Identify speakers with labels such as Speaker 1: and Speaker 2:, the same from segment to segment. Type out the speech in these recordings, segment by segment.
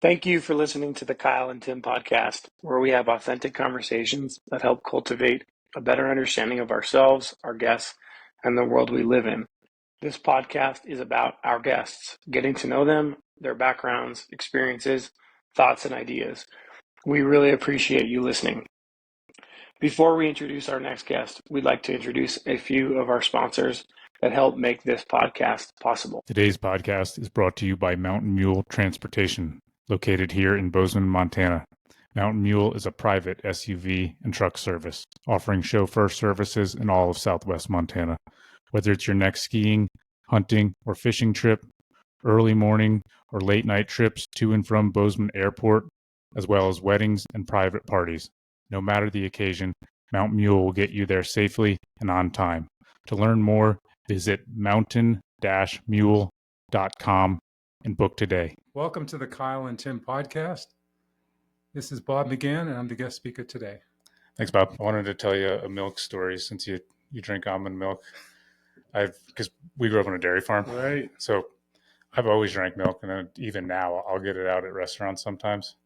Speaker 1: Thank you for listening to the Kyle and Tim podcast, where we have authentic conversations that help cultivate a better understanding of ourselves, our guests, and the world we live in. This podcast is about our guests, getting to know them, their backgrounds, experiences, thoughts, and ideas. We really appreciate you listening. Before we introduce our next guest, we'd like to introduce a few of our sponsors that help make this podcast possible.
Speaker 2: Today's podcast is brought to you by Mountain Mule Transportation, located here in Bozeman, Montana. Mountain Mule is a private SUV and truck service, offering chauffeur services in all of southwest Montana. Whether it's your next skiing, hunting, or fishing trip, early morning or late night trips to and from Bozeman Airport, as well as weddings and private parties. No matter the occasion, Mountain Mule will get you there safely and on time. To learn more, visit mountain-mule.com and book today.
Speaker 3: Welcome to the Kyle and Tim podcast. This is Bob McGann, and I'm the guest speaker today.
Speaker 2: Thanks, Bob. I wanted to tell you a milk story since you drink almond milk. Because we grew up on a dairy farm.
Speaker 3: Right.
Speaker 2: So I've always drank milk, and then even now I'll get it out at restaurants sometimes.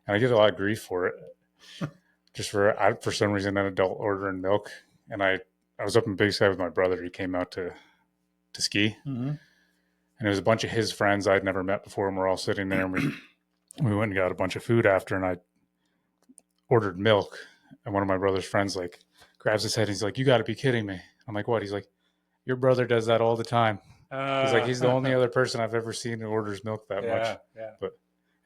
Speaker 2: And I get a lot of grief for it. Just for some reason, an adult ordering milk. And I was up in Big Sky with my brother. He came out to ski. Mm-hmm. And it was a bunch of his friends I'd never met before, and we're all sitting there, and we went and got a bunch of food after, and I ordered milk. And one of my brother's friends like grabs his head. And he's like, "You got to be kidding me." I'm like, "What?" He's like, "Your brother does that all the time." He's like, he's the only other person I've ever seen who orders milk that much.
Speaker 3: Yeah.
Speaker 2: But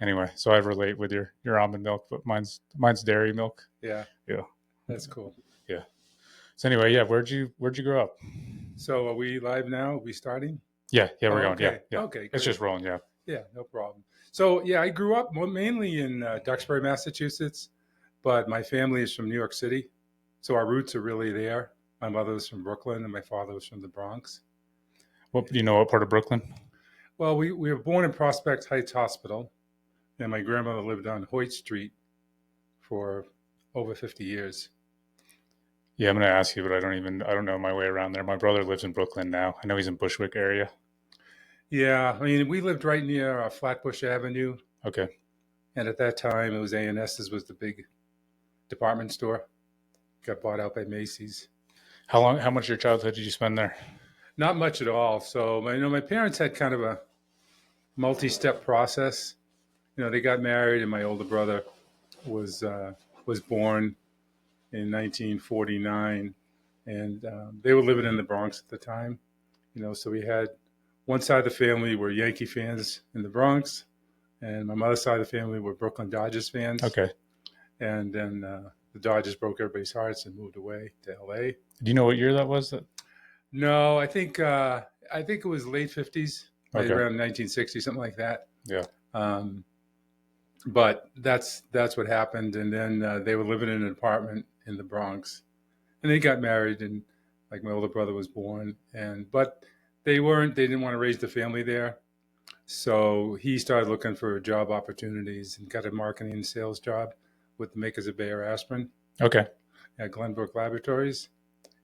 Speaker 2: anyway, so I relate with your almond milk, but mine's dairy milk.
Speaker 3: Yeah.
Speaker 2: Yeah.
Speaker 3: That's cool.
Speaker 2: Yeah. So anyway, yeah, where'd you grow up?
Speaker 3: So are we live now? Are we starting?
Speaker 2: Yeah, we're going.
Speaker 3: Okay.
Speaker 2: Yeah.
Speaker 3: Okay. Great.
Speaker 2: It's just rolling, yeah.
Speaker 3: Yeah, no problem. So yeah, I grew up mainly in Duxbury, Massachusetts, but my family is from New York City. So our roots are really there. My mother was from Brooklyn and my father was from the Bronx.
Speaker 2: Do you know what part of Brooklyn?
Speaker 3: Well, we were born in Prospect Heights Hospital, and my grandmother lived on Hoyt Street for over 50 years.
Speaker 2: Yeah, I'm going to ask you, but I don't know my way around there. My brother lives in Brooklyn now. I know he's in Bushwick area.
Speaker 3: Yeah, I mean, we lived right near Flatbush Avenue.
Speaker 2: Okay.
Speaker 3: And at that time, it was A&S's was the big department store. Got bought out by Macy's.
Speaker 2: How much of your childhood did you spend there?
Speaker 3: Not much at all. So, my parents had kind of a multi-step process. They got married, and my older brother was born in 1949, and they were living in the Bronx at the time. So we had one side of the family were Yankee fans in the Bronx, and my mother's side of the family were Brooklyn Dodgers fans.
Speaker 2: Okay. And
Speaker 3: then the Dodgers broke everybody's hearts and moved away to L.A.
Speaker 2: Do you know what year that was?
Speaker 3: No, I think it was late 50s, right
Speaker 2: okay.
Speaker 3: Around 1960, something like that.
Speaker 2: Yeah.
Speaker 3: But that's what happened, and then they were living in an apartment in the Bronx, and they got married, and like my older brother was born, but they didn't want to raise the family there, so he started looking for job opportunities and got a marketing and sales job with the makers of Bayer aspirin.
Speaker 2: Okay.
Speaker 3: At Glenbrook Laboratories,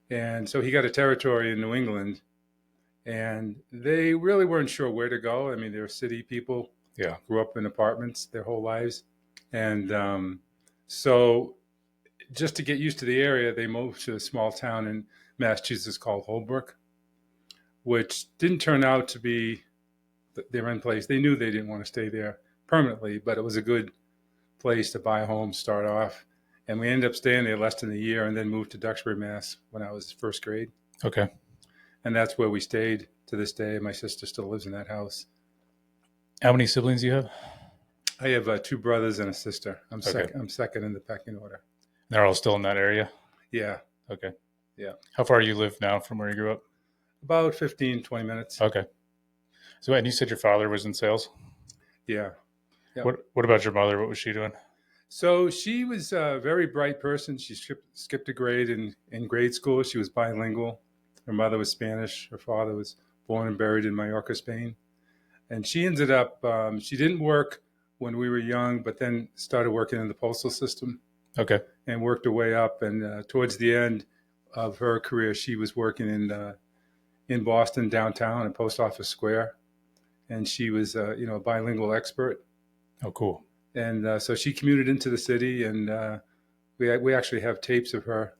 Speaker 3: and so he got a territory in New England, and they really weren't sure where to go. I mean, they're city people.
Speaker 2: Yeah.
Speaker 3: Grew up in apartments their whole lives. And so just to get used to the area, they moved to a small town in Massachusetts called Holbrook, which didn't turn out to be their end place. They knew they didn't want to stay there permanently, but it was a good place to buy a home, start off. And we ended up staying there less than a year and then moved to Duxbury, Mass when I was first grade.
Speaker 2: Okay.
Speaker 3: And that's where we stayed to this day. My sister still lives in that house.
Speaker 2: How many siblings do you have?
Speaker 3: I have 2 brothers and a sister. I'm
Speaker 2: okay.
Speaker 3: I'm second in the pecking order.
Speaker 2: They're all still in that area?
Speaker 3: Yeah.
Speaker 2: Okay.
Speaker 3: Yeah.
Speaker 2: How far do you live now from where you grew up?
Speaker 3: About 15, 20 minutes.
Speaker 2: Okay. So, and you said your father was in sales?
Speaker 3: Yeah.
Speaker 2: Yep. What about your mother? What was she doing?
Speaker 3: So she was a very bright person. She skipped a grade in grade school. She was bilingual. Her mother was Spanish. Her father was born and buried in Mallorca, Spain. And she ended up, she didn't work when we were young, but then started working in the postal system.
Speaker 2: Okay.
Speaker 3: And worked her way up. And towards the end of her career, she was working in Boston downtown in Post Office Square. And she was, a bilingual expert.
Speaker 2: Oh, cool.
Speaker 3: And so she commuted into the city, and we actually have tapes of her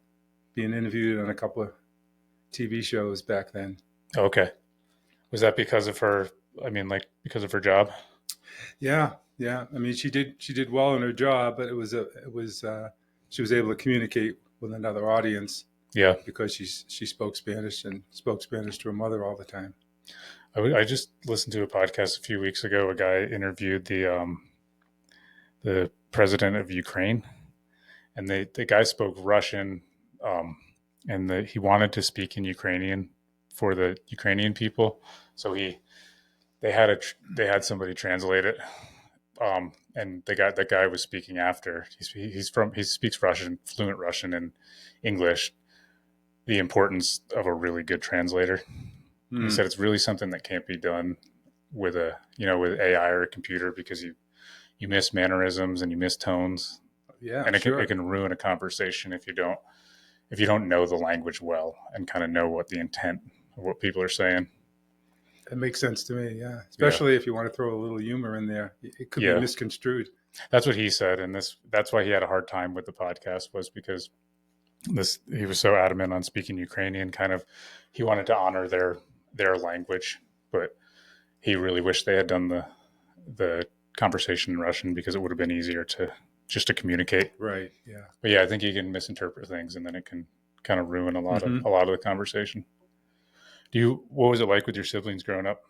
Speaker 3: being interviewed on a couple of TV shows back then.
Speaker 2: Okay. Was that because of her? I mean, like because of her job?
Speaker 3: Yeah, yeah. I mean, she did well in her job, but she was able to communicate with another audience.
Speaker 2: Yeah.
Speaker 3: Because she spoke Spanish and spoke Spanish to her mother all the time.
Speaker 2: I just listened to a podcast a few weeks ago. A guy interviewed the president of Ukraine, and the guy spoke Russian, and he wanted to speak in Ukrainian for the Ukrainian people. So they had somebody translate it, and the guy was speaking after. He speaks Russian, fluent Russian and English. The importance of a really good translator. He said it's really something that can't be done with with AI or a computer, because you miss mannerisms and you miss tones.
Speaker 3: Yeah,
Speaker 2: and it
Speaker 3: sure.
Speaker 2: can ruin a conversation if you don't know the language well and kind of know what the intent of what people are saying.
Speaker 3: It makes sense to me, yeah. Especially if you want to throw a little humor in there. It could be misconstrued.
Speaker 2: That's what he said, and that's why he had a hard time with the podcast, was because he was so adamant on speaking Ukrainian. Kind of, he wanted to honor their language, but he really wished they had done the conversation in Russian, because it would have been easier to communicate.
Speaker 3: Right. Yeah.
Speaker 2: But yeah, I think you can misinterpret things, and then it can kind of ruin a lot of the conversation. What was it like with your siblings growing up?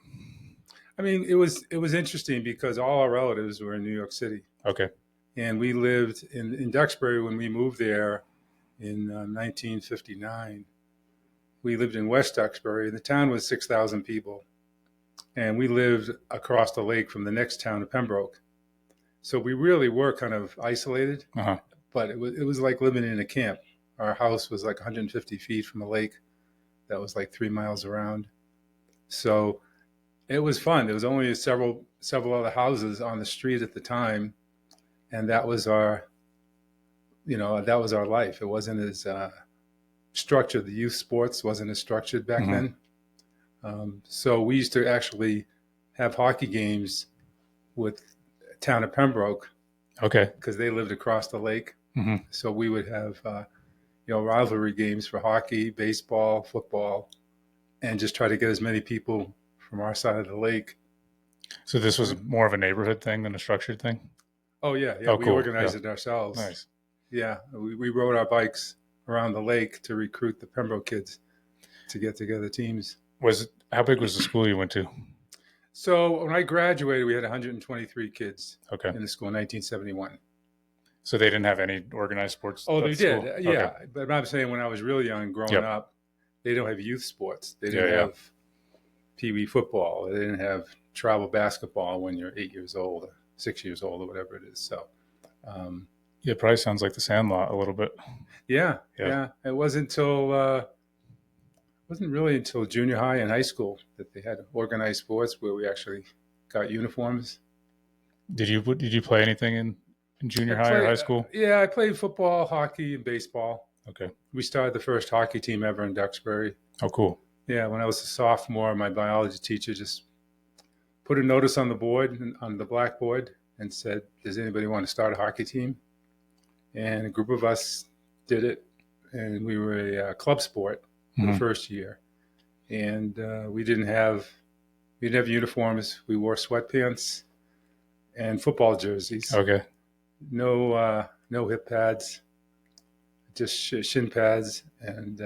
Speaker 3: I mean, it was interesting because all our relatives were in New York City.
Speaker 2: Okay.
Speaker 3: And we lived in Duxbury when we moved there in 1959. We lived in West Duxbury, and the town was 6,000 people. And we lived across the lake from the next town of Pembroke. So we really were kind of isolated, but it was like living in a camp. Our house was like 150 feet from a lake that was like 3 miles around. So it was fun. There was only several other houses on the street at the time, and that was our life. It wasn't as structured. The youth sports wasn't as structured back then. So we used to actually have hockey games with town of Pembroke.
Speaker 2: Okay.
Speaker 3: Because they lived across the lake. So we would have rivalry games for hockey, baseball, football, and just try to get as many people from our side of the lake.
Speaker 2: So this was more of a neighborhood thing than a structured thing?
Speaker 3: Oh, yeah.
Speaker 2: Oh,
Speaker 3: we
Speaker 2: cool.
Speaker 3: organized it ourselves.
Speaker 2: Nice.
Speaker 3: Yeah. We rode our bikes around the lake to recruit the Pembroke kids to get together teams.
Speaker 2: How big was the school you went to?
Speaker 3: So when I graduated, we had 123 kids
Speaker 2: in
Speaker 3: the school in 1971.
Speaker 2: So they didn't have any organized sports?
Speaker 3: Oh, they did.
Speaker 2: School?
Speaker 3: Yeah.
Speaker 2: Okay.
Speaker 3: But I'm saying when I was really young, growing up, they don't have youth sports. They didn't have Pee Wee football. They didn't have travel basketball when you're 8 years old, or 6 years old, or whatever it is. So,
Speaker 2: it probably sounds like the Sandlot a little bit.
Speaker 3: Yeah. It wasn't really until junior high and high school that they had organized sports where we actually got uniforms.
Speaker 2: Did you play anything in junior high or high school?
Speaker 3: Yeah, I played football, hockey, and baseball.
Speaker 2: Okay.
Speaker 3: We started the first hockey team ever in Duxbury.
Speaker 2: Oh, cool.
Speaker 3: Yeah, when I was a sophomore, my biology teacher just put a notice on the blackboard, and said, "Does anybody want to start a hockey team?" And a group of us did it, and we were a club sport for the first year. And we didn't have uniforms. We wore sweatpants and football jerseys.
Speaker 2: Okay.
Speaker 3: No hip pads, just shin pads. And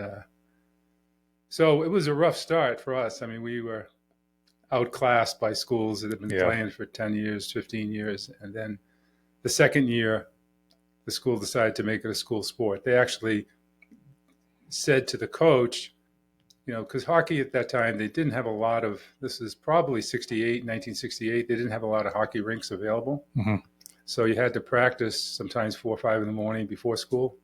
Speaker 3: so it was a rough start for us. I mean, we were outclassed by schools that had been playing for 10 years, 15 years. And then the second year, the school decided to make it a school sport. They actually said to the coach, because hockey at that time, they didn't have a lot of, this is probably 1968, they didn't have a lot of hockey rinks available. So you had to practice sometimes 4 or 5 in the morning before school.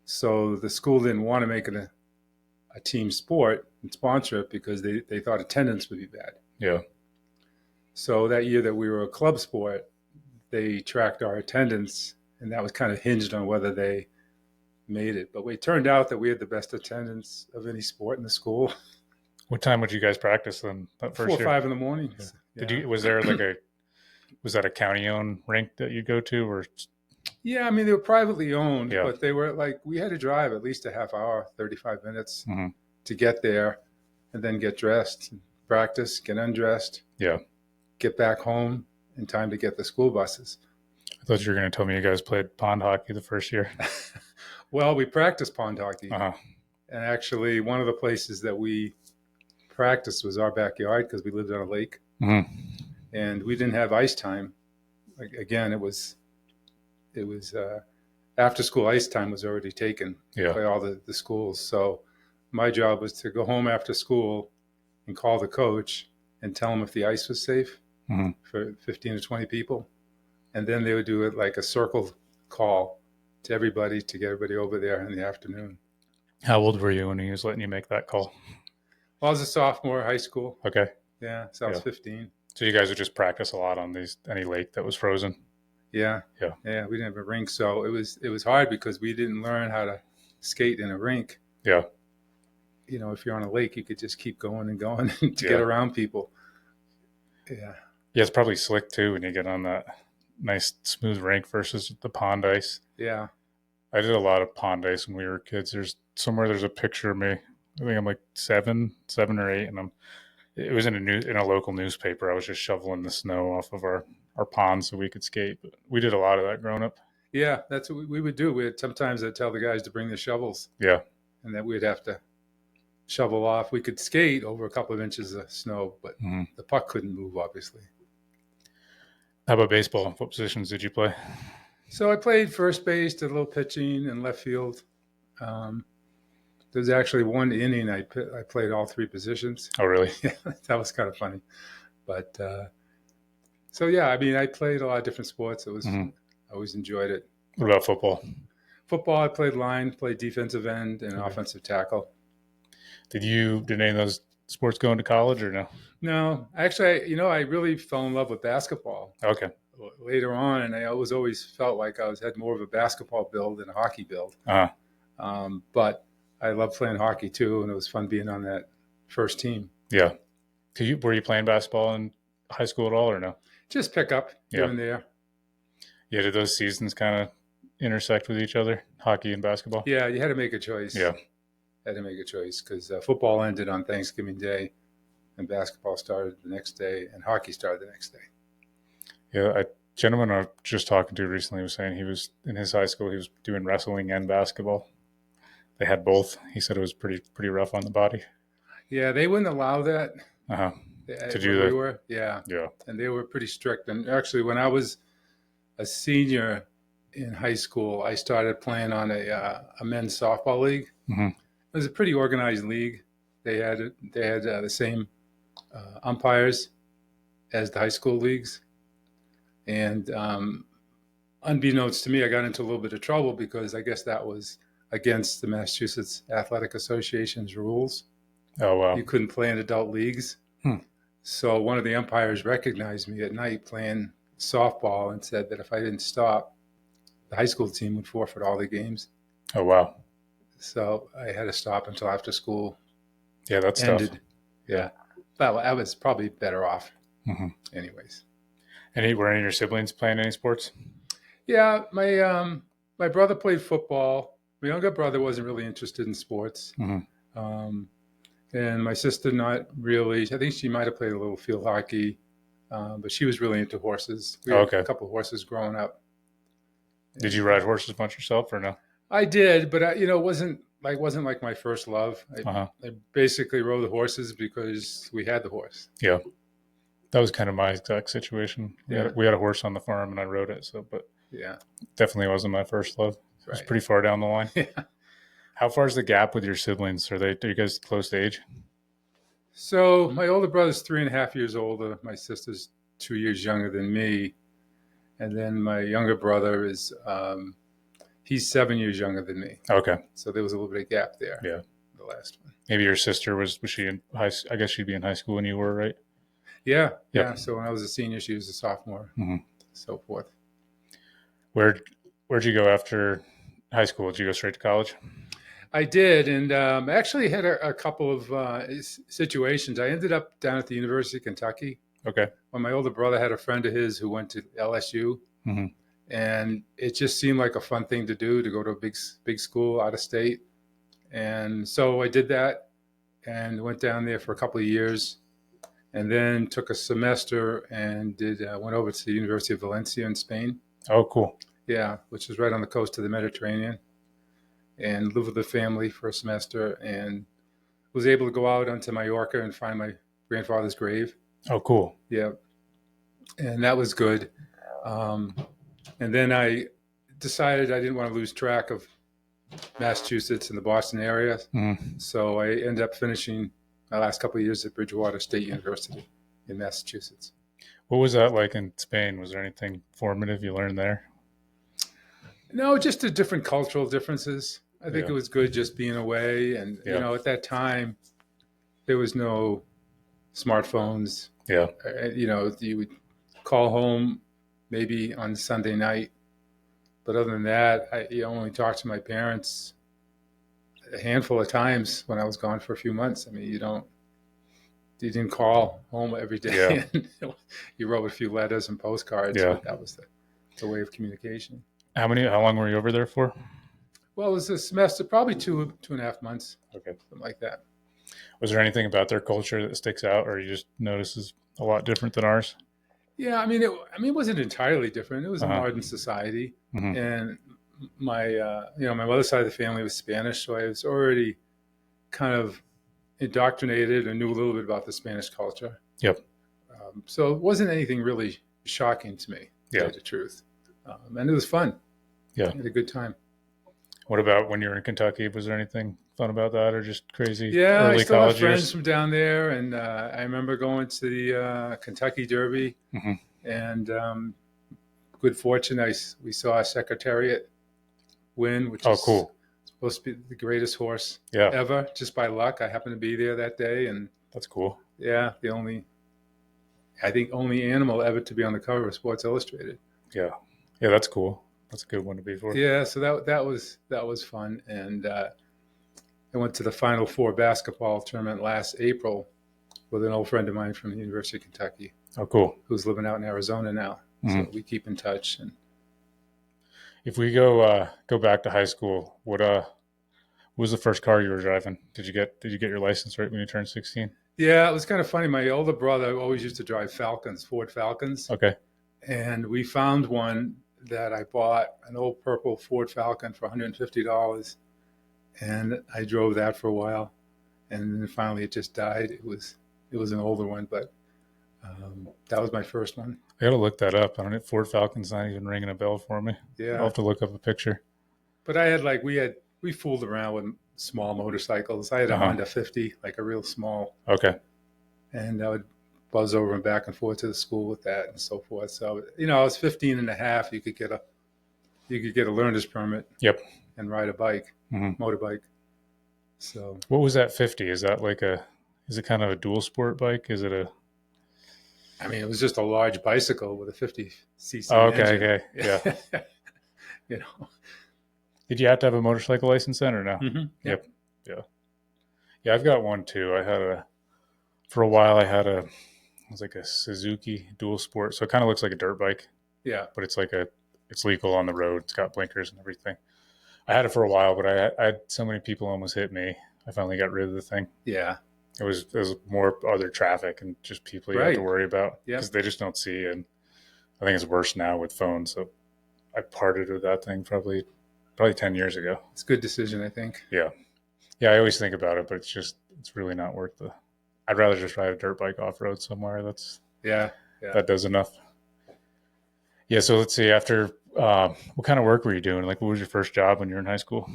Speaker 3: So the school didn't want to make it a team sport and sponsor it because they thought attendance would be bad.
Speaker 2: Yeah.
Speaker 3: So that year that we were a club sport, they tracked our attendance, and that was kind of hinged on whether they made it. But it turned out that we had the best attendance of any sport in the school.
Speaker 2: What time would you guys practice then that first
Speaker 3: 4 or
Speaker 2: year?
Speaker 3: 5 in the morning.
Speaker 2: Yeah. Was there Was that a county-owned rink that you go to, or?
Speaker 3: Yeah, I mean, they were privately owned,
Speaker 2: Yeah.
Speaker 3: but they were like, we had to drive at least a half hour, 35 minutes
Speaker 2: Mm-hmm.
Speaker 3: to get there and then get dressed, practice, get undressed,
Speaker 2: Yeah.
Speaker 3: get back home in time to get the school buses.
Speaker 2: I thought you were going to tell me you guys played pond hockey the first year.
Speaker 3: Well, we practiced pond hockey.
Speaker 2: Uh-huh.
Speaker 3: And actually, one of the places that we practiced was our backyard because we lived on a lake.
Speaker 2: Mm-hmm.
Speaker 3: And we didn't have ice time. Again, it was after school ice time was already taken by all the schools. So my job was to go home after school and call the coach and tell him if the ice was safe for 15 to 20 people. And then they would do it like a circle call to everybody to get everybody over there in the afternoon.
Speaker 2: How old were you when he was letting you make that call?
Speaker 3: Well, I was a sophomore in high school.
Speaker 2: Okay.
Speaker 3: Yeah, so I was 15.
Speaker 2: So you guys would just practice a lot on any lake that was frozen?
Speaker 3: Yeah.
Speaker 2: Yeah.
Speaker 3: Yeah, we didn't have a rink, so it was hard because we didn't learn how to skate in a rink.
Speaker 2: Yeah.
Speaker 3: You know, if you're on a lake, you could just keep going and going to get around people. Yeah.
Speaker 2: Yeah, it's probably slick too when you get on that nice smooth rink versus the pond ice.
Speaker 3: Yeah.
Speaker 2: I did a lot of pond ice when we were kids. There's a picture of me. I think I'm like 7 or 8, and it was in a local newspaper. I was just shoveling the snow off of our pond so we could skate. But we did a lot of that growing up.
Speaker 3: Yeah, that's what we would do. Sometimes I'd tell the guys to bring the shovels.
Speaker 2: Yeah.
Speaker 3: And then we'd have to shovel off. We could skate over a couple of inches of snow, but the puck couldn't move, obviously.
Speaker 2: How about baseball? What positions did you play?
Speaker 3: So I played first base, did a little pitching, and left field. There's actually one inning I played all 3 positions.
Speaker 2: Oh, really?
Speaker 3: Yeah, that was kind of funny. But so yeah, I mean, I played a lot of different sports. It was I always enjoyed it.
Speaker 2: What about football?
Speaker 3: Football, I played line, played defensive end, and offensive tackle.
Speaker 2: Did any of those sports go into college or no?
Speaker 3: No, actually, I really fell in love with basketball.
Speaker 2: Okay.
Speaker 3: Later on, and I always felt like I had more of a basketball build than a hockey build.
Speaker 2: Uh-huh.
Speaker 3: But I loved playing hockey too, and it was fun being on that first team.
Speaker 2: Yeah. Were you playing basketball in high school at all or no?
Speaker 3: Just pick up here and there.
Speaker 2: Yeah, did those seasons kind of intersect with each other, hockey and basketball?
Speaker 3: Yeah, you had to make a choice.
Speaker 2: Yeah.
Speaker 3: Had to make a choice because football ended on Thanksgiving Day, and basketball started the next day, and hockey started the next day.
Speaker 2: Yeah, a gentleman I was just talking to recently was saying he was in his high school. He was doing wrestling and basketball. They had both. He said it was pretty rough on the body.
Speaker 3: Yeah, they wouldn't allow that.
Speaker 2: To do that.
Speaker 3: Yeah.
Speaker 2: Yeah.
Speaker 3: And they were pretty strict. And actually, when I was a senior in high school, I started playing on a men's softball league.
Speaker 2: Mm-hmm.
Speaker 3: It was a pretty organized league. They had the same umpires as the high school leagues. And unbeknownst to me, I got into a little bit of trouble because I guess that was against the Massachusetts Athletic Association's rules.
Speaker 2: Oh, wow.
Speaker 3: You couldn't play in adult leagues. So one of the umpires recognized me at night playing softball and said that if I didn't stop, the high school team would forfeit all the games.
Speaker 2: Oh, wow.
Speaker 3: So I had to stop until after school.
Speaker 2: Yeah, that's
Speaker 3: ended.
Speaker 2: Tough.
Speaker 3: Yeah. But I was probably better off anyways.
Speaker 2: Were any of your siblings playing any sports?
Speaker 3: Yeah, my brother played football. My younger brother wasn't really interested in sports. And my sister, not really. I think she might have played a little field hockey, but she was really into horses. We had a couple of horses growing up.
Speaker 2: Did you ride horses much yourself or no?
Speaker 3: I did, but it wasn't like my first love. I basically rode the horses because we had the horse.
Speaker 2: Yeah, that was kind of my exact situation. We had a horse on the farm and I rode it. But
Speaker 3: yeah,
Speaker 2: definitely wasn't my first love. It was pretty far down the line.
Speaker 3: Yeah.
Speaker 2: How far is the gap with your siblings? Are you guys close to age?
Speaker 3: So my older brother's 3.5 years older. My sister's 2 years younger than me. And then my younger brother is, he's 7 years younger than me.
Speaker 2: Okay.
Speaker 3: So there was a little bit of gap there.
Speaker 2: Yeah.
Speaker 3: The last one.
Speaker 2: Maybe your sister was she in high? I guess she'd be in high school when you were, right?
Speaker 3: Yeah. Yeah. So when I was a senior, she was a sophomore, so forth.
Speaker 2: Where'd you go after high school? Did you go straight to college?
Speaker 3: I did, and actually had a couple of situations. I ended up down at the University of Kentucky.
Speaker 2: Okay.
Speaker 3: Well, my older brother had a friend of his who went to LSU,
Speaker 2: Mm-hmm.
Speaker 3: and it just seemed like a fun thing to do, to go to a big school out of state. And so I did that and went down there for a couple of years, and then took a semester and went over to the University of Valencia in Spain.
Speaker 2: Oh, cool.
Speaker 3: Yeah, which is right on the coast of the Mediterranean, and lived with the family for a semester, and was able to go out onto Mallorca and find my grandfather's grave.
Speaker 2: Oh, cool.
Speaker 3: Yeah, and that was good. And then I decided I didn't want to lose track of Massachusetts and the Boston area.
Speaker 2: Mm-hmm.
Speaker 3: So I ended up finishing my last couple of years at Bridgewater State University in Massachusetts.
Speaker 2: What was that like in Spain? Was there anything formative you learned there?
Speaker 3: No, just the different cultural differences. I think
Speaker 2: Yeah.
Speaker 3: it was good just being away. And,
Speaker 2: Yeah.
Speaker 3: at that time, there was no smartphones.
Speaker 2: Yeah.
Speaker 3: You would call home maybe on Sunday night. But other than that, I only talked to my parents a handful of times when I was gone for a few months. I mean, you didn't call home every day.
Speaker 2: Yeah.
Speaker 3: You wrote a few letters and postcards.
Speaker 2: Yeah.
Speaker 3: But that was the way of communication.
Speaker 2: How long were you over there for?
Speaker 3: Well, it was a semester, probably 2.5 months.
Speaker 2: Okay.
Speaker 3: Something like that.
Speaker 2: Was there anything about their culture that sticks out, or you just notice is a lot different than ours?
Speaker 3: Yeah, it wasn't entirely different. It was a
Speaker 2: Uh-huh.
Speaker 3: modern society,
Speaker 2: Mhm.
Speaker 3: and my my mother's side of the family was Spanish, so I was already kind of indoctrinated and knew a little bit about the Spanish culture.
Speaker 2: Yep.
Speaker 3: So it wasn't anything really shocking to me, to
Speaker 2: Yeah.
Speaker 3: tell you the truth, and it was fun.
Speaker 2: Yeah.
Speaker 3: I had a good time.
Speaker 2: What about when you were in Kentucky? Was there anything fun about that, or just crazy
Speaker 3: Yeah, I
Speaker 2: early
Speaker 3: still have
Speaker 2: college
Speaker 3: friends
Speaker 2: years?
Speaker 3: from down there, and I remember going to the Kentucky Derby,
Speaker 2: Mhm.
Speaker 3: and good fortune, we saw a Secretariat win, which
Speaker 2: Oh,
Speaker 3: is
Speaker 2: cool.
Speaker 3: supposed to be the greatest horse
Speaker 2: Yeah,
Speaker 3: ever. Just by luck, I happened to be there that day, and
Speaker 2: that's cool.
Speaker 3: yeah, I think only animal ever to be on the cover of Sports Illustrated.
Speaker 2: Yeah, that's cool. That's a good one to be for.
Speaker 3: Yeah, so that was fun, and I went to the Final Four basketball tournament last April with an old friend of mine from the University of Kentucky,
Speaker 2: Oh, cool.
Speaker 3: who's living out in Arizona now.
Speaker 2: Mhm.
Speaker 3: So we keep in touch. And
Speaker 2: If we go back to high school, what was the first car you were driving? Did you get your license right when you turned 16?
Speaker 3: yeah, it was kind of funny. My older brother always used to drive Ford Falcons,
Speaker 2: Okay.
Speaker 3: and we found one that I bought, an old purple Ford Falcon for $150, and I drove that for a while, and then finally it just died. It was an older one, but that was my first one.
Speaker 2: I gotta look that up. I don't know. Ford Falcon's not even ringing a bell for me.
Speaker 3: Yeah,
Speaker 2: I'll have to look up a picture.
Speaker 3: but I had we fooled around with small motorcycles. I had a Honda 50, like a real small,
Speaker 2: Okay.
Speaker 3: and I would buzz over and back and forth to the school with that and so forth. So, I was 15 and a half. You could get a learner's permit.
Speaker 2: Yep.
Speaker 3: And ride a bike,
Speaker 2: Mhm.
Speaker 3: motorbike. So,
Speaker 2: What was that 50? Is that is it kind of a dual sport bike? Is it a?
Speaker 3: it was just a large bicycle with a 50cc
Speaker 2: Oh, okay.
Speaker 3: engine.
Speaker 2: Okay. Yeah.
Speaker 3: You know.
Speaker 2: Did you have to have a motorcycle license then or no?
Speaker 3: Mm-hmm.
Speaker 2: Yep. Yeah, I've got one too. For a while it was like a Suzuki dual sport. So it kind of looks like a dirt bike.
Speaker 3: Yeah.
Speaker 2: But it's legal on the road. It's got blinkers and everything. I had it for a while, but I had so many people almost hit me. I finally got rid of the thing.
Speaker 3: Yeah.
Speaker 2: It was more other traffic and just people you have to worry about because they just don't see. And I think it's worse now with phones. So I parted with that thing probably 10 years ago.
Speaker 3: It's a good decision, I think.
Speaker 2: Yeah. Yeah, I always think about it, but it's really not worth I'd rather just ride a dirt bike off road somewhere. That does enough. Yeah. So let's see. After what kind of work were you doing? Like, what was your first job when you were in high school?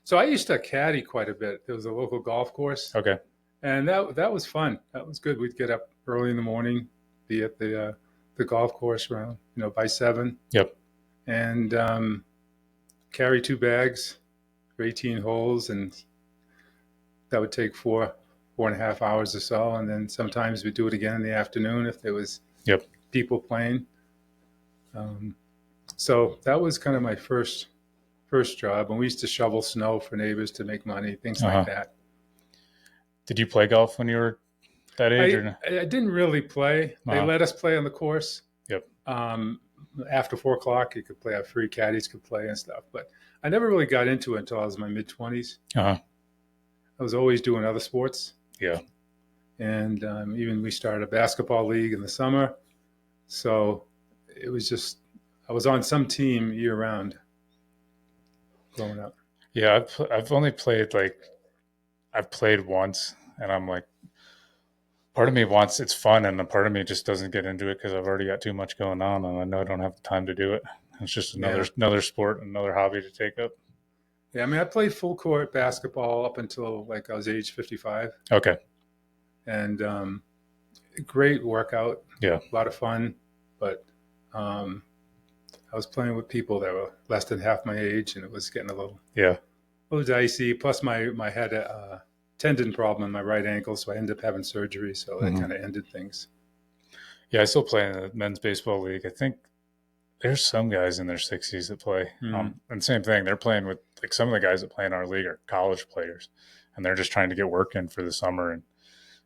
Speaker 3: So I used to caddy quite a bit. There was a local golf course.
Speaker 2: Okay.
Speaker 3: And that was fun. That was good. We'd get up early in the morning, be at the golf course around by 7.
Speaker 2: Yep.
Speaker 3: And carry 2 bags for 18 holes, and that would take 4.5 hours or so. And then sometimes we'd do it again in the afternoon if there was people playing. So that was kind of my first job, and we used to shovel snow for neighbors to make money, things like that.
Speaker 2: Did you play golf when you were that age? Or
Speaker 3: I didn't really play. They let us play on the course.
Speaker 2: Yep.
Speaker 3: After 4 o'clock, you could play. Free caddies could play and stuff. But I never really got into it until I was in my mid-20s.
Speaker 2: Uh-huh.
Speaker 3: I was always doing other sports.
Speaker 2: Yeah.
Speaker 3: And even we started a basketball league in the summer. So it was just, I was on some team year round growing up.
Speaker 2: Yeah, I've only played I've played once, and I'm like, part of me wants, it's fun, and a part of me just doesn't get into it because I've already got too much going on, and I know I don't have the time to do it. It's just another sport, another hobby to take up.
Speaker 3: Yeah, I mean, I played full court basketball up until like I was age 55.
Speaker 2: Okay.
Speaker 3: And great workout.
Speaker 2: Yeah.
Speaker 3: A lot of fun. But I was playing with people that were less than half my age, and it was getting a little dicey. Plus, my had a tendon problem in my right ankle, so I ended up having surgery. So that kind of ended things.
Speaker 2: Yeah, I still play in the men's baseball league. I think there's some guys in their 60s that play. And same thing, they're playing with, like, some of the guys that play in our league are college players, and they're just trying to get work in for the summer and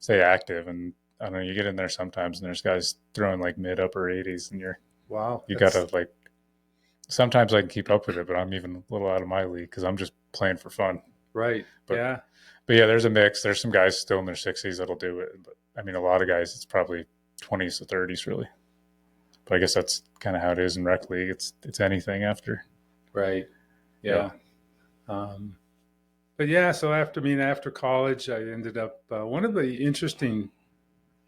Speaker 2: stay active. And I don't know, you get in there sometimes and there's guys throwing like mid upper 80s, and you gotta, like, sometimes I can keep up with it, but I'm even a little out of my league because I'm just playing for fun.
Speaker 3: Right.
Speaker 2: But yeah, there's a mix. There's some guys still in their 60s that'll do it, but I mean, a lot of guys, it's probably 20s to 30s really. But I guess that's kind of how it is in rec league. It's anything after.
Speaker 3: Right. Yeah. But yeah, so after college, I ended up, one of the interesting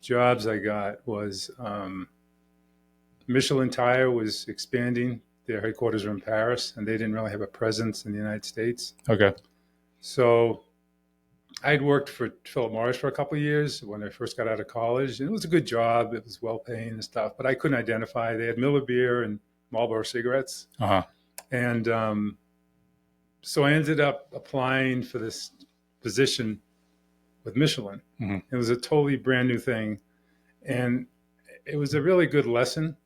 Speaker 3: jobs I got was Michelin Tire was expanding. Their headquarters were in Paris, and they didn't really have a presence in the United States.
Speaker 2: Okay.
Speaker 3: So I'd worked for Philip Morris for a couple of years when I first got out of college. And it was a good job. It was well-paying and stuff, but I couldn't identify. They had Miller beer and Marlboro cigarettes.
Speaker 2: Uh-huh.
Speaker 3: And so I ended up applying for this position with Michelin. Mm-hmm. It was a totally brand new thing. And it was a really good lesson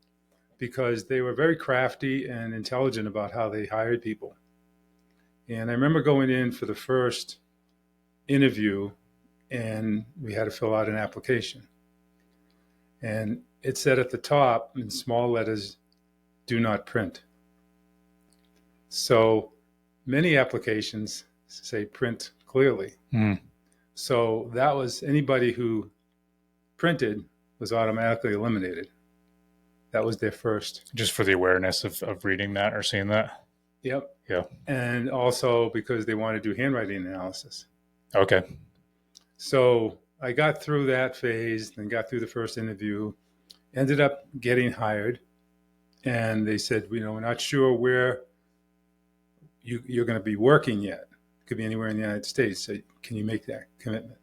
Speaker 3: because they were very crafty and intelligent about how they hired people. And I remember going in for the first interview, and we had to fill out an application. And it said at the top in small letters, "Do not print." So many applications say print clearly. Mm. So that was, anybody who printed was automatically eliminated. That was their first.
Speaker 2: Just for the awareness of reading that or seeing that?
Speaker 3: Yep.
Speaker 2: Yeah.
Speaker 3: And also because they want to do handwriting analysis.
Speaker 2: Okay.
Speaker 3: So I got through that phase and got through the first interview, ended up getting hired. And they said, we're not sure where you're going to be working yet. It could be anywhere in the United States. So can you make that commitment?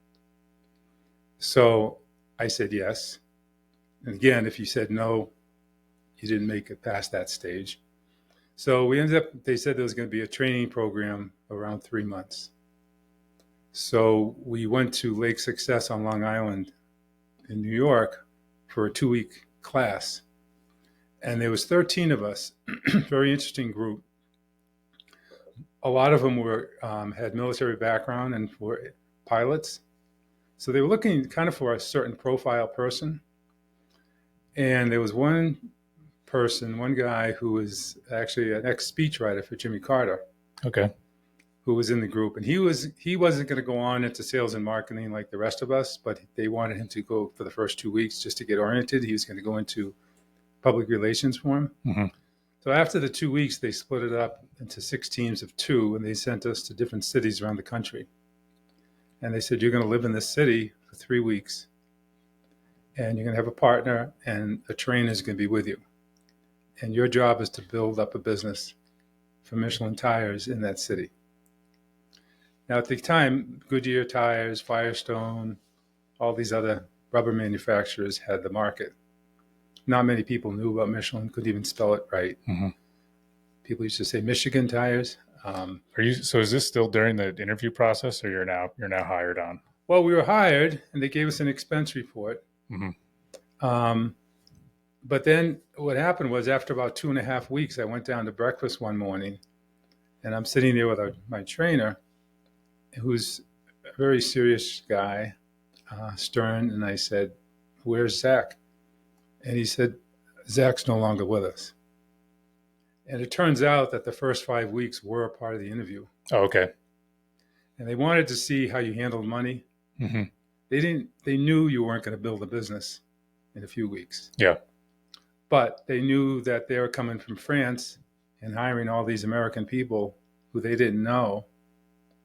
Speaker 3: So I said yes. And again, if you said no, you didn't make it past that stage. So we ended up, they said there was going to be a training program around 3 months. So we went to Lake Success on Long Island in New York for a 2-week class. And there was 13 of us, very interesting group. A lot of them had military background and were pilots. So they were looking kind of for a certain profile person. And there was one guy who was actually an ex-speechwriter for Jimmy Carter.
Speaker 2: Okay.
Speaker 3: Who was in the group. And he wasn't going to go on into sales and marketing like the rest of us, but they wanted him to go for the first 2 weeks just to get oriented. He was going to go into public relations for him. Mm-hmm. So after the 2 weeks, they split it up into 6 teams of 2, and they sent us to different cities around the country. And they said, you're going to live in this city for 3 weeks, and you're going to have a partner, and a trainer is going to be with you. And your job is to build up a business for Michelin tires in that city. Now, at the time, Goodyear tires, Firestone, all these other rubber manufacturers had the market. Not many people knew about Michelin, couldn't even spell it right. Mm-hmm. People used to say Michigan tires.
Speaker 2: So is this still during the interview process, or you're now hired on?
Speaker 3: Well, we were hired, and they gave us an expense report. Mm-hmm. But then what happened was, after about 2.5 weeks, I went down to breakfast one morning, and I'm sitting there with my trainer, who's a very serious guy. stern, and I said, "Where's Zach?" And he said, "Zach's no longer with us." And it turns out that the first 5 weeks were a part of the interview.
Speaker 2: Oh, okay.
Speaker 3: And they wanted to see how you handled money.
Speaker 2: Mm-hmm.
Speaker 3: They knew you weren't going to build a business in a few weeks.
Speaker 2: Yeah.
Speaker 3: But they knew that they were coming from France and hiring all these American people who they didn't know.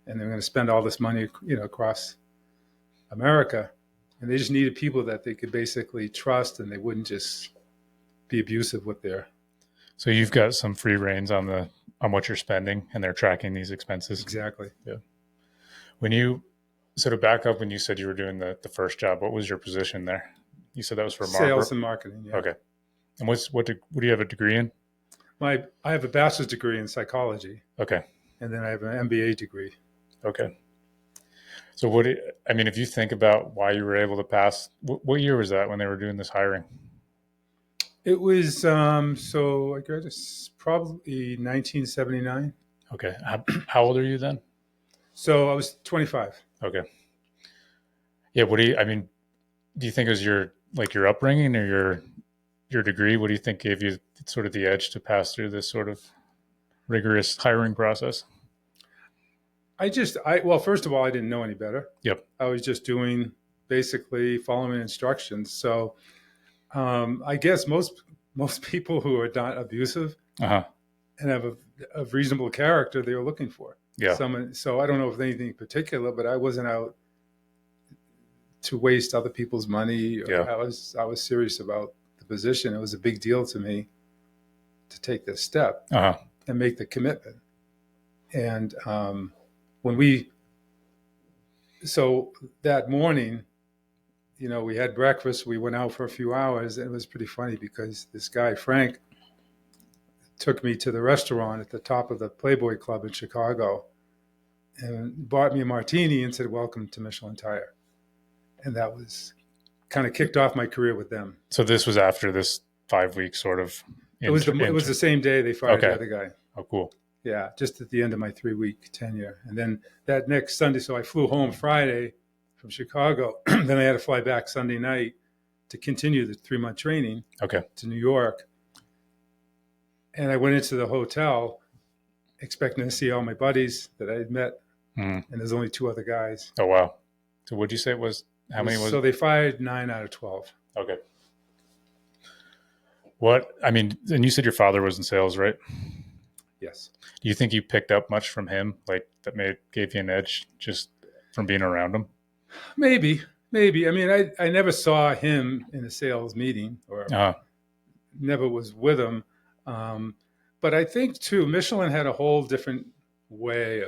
Speaker 3: And they're going to spend all this money, across America. And they just needed people that they could basically trust, and they wouldn't just be abusive with their.
Speaker 2: So you've got some free reins on what you're spending, and they're tracking these expenses.
Speaker 3: Exactly.
Speaker 2: Yeah. So to back up, when you said you were doing the first job, what was your position there? You said that was for
Speaker 3: sales and marketing. Yeah.
Speaker 2: Okay. And what do you have a degree in?
Speaker 3: I have a bachelor's degree in psychology.
Speaker 2: Okay.
Speaker 3: And then I have an MBA degree.
Speaker 2: Okay. So if you think about why you were able to pass, what year was that when they were doing this hiring?
Speaker 3: It was, so I graduated probably 1979.
Speaker 2: Okay. How old are you then?
Speaker 3: So I was 25.
Speaker 2: Okay. Yeah. Do you think it was your upbringing or your degree? What do you think gave you sort of the edge to pass through this sort of rigorous hiring process?
Speaker 3: Well, first of all, I didn't know any better.
Speaker 2: Yep.
Speaker 3: I was just basically following instructions. So I guess most people who are not abusive and have a reasonable character, they were looking for.
Speaker 2: Yeah.
Speaker 3: So I don't know if anything particular, but I wasn't out to waste other people's money. I was serious about the position. It was a big deal to me to take this step and make the commitment. And so that morning, we had breakfast, we went out for a few hours, and it was pretty funny because this guy, Frank, took me to the restaurant at the top of the Playboy Club in Chicago and bought me a martini and said, "Welcome to Michelin Tire." And that was kind of kicked off my career with them.
Speaker 2: So this was after this 5 week sort of.
Speaker 3: It was the same day they fired the other guy.
Speaker 2: Oh, cool.
Speaker 3: Yeah, just at the end of my 3-week tenure. And then that next Sunday, so I flew home Friday from Chicago. Then I had to fly back Sunday night to continue the 3-month training to New York. And I went into the hotel expecting to see all my buddies that I had met. And there's only 2 other guys.
Speaker 2: Oh, wow. So what'd you say it was? How many was it?
Speaker 3: So they fired 9 out of 12.
Speaker 2: Okay. And you said your father was in sales, right?
Speaker 3: Yes.
Speaker 2: Do you think you picked up much from him, like that gave you an edge just from being around him?
Speaker 3: Maybe. I mean, I never saw him in a sales meeting or never was with him. But I think, too, Michelin had a whole different way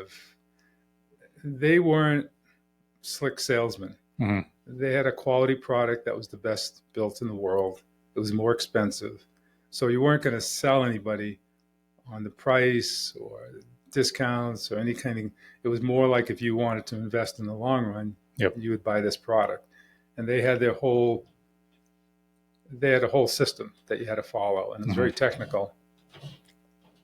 Speaker 3: they weren't slick salesmen. Mm-hmm. They had a quality product that was the best built in the world. It was more expensive. So you weren't going to sell anybody on the price or discounts or any kind of, it was more like if you wanted to invest in the long run, you would buy this product. And they had a whole system that you had to follow, and it was very technical.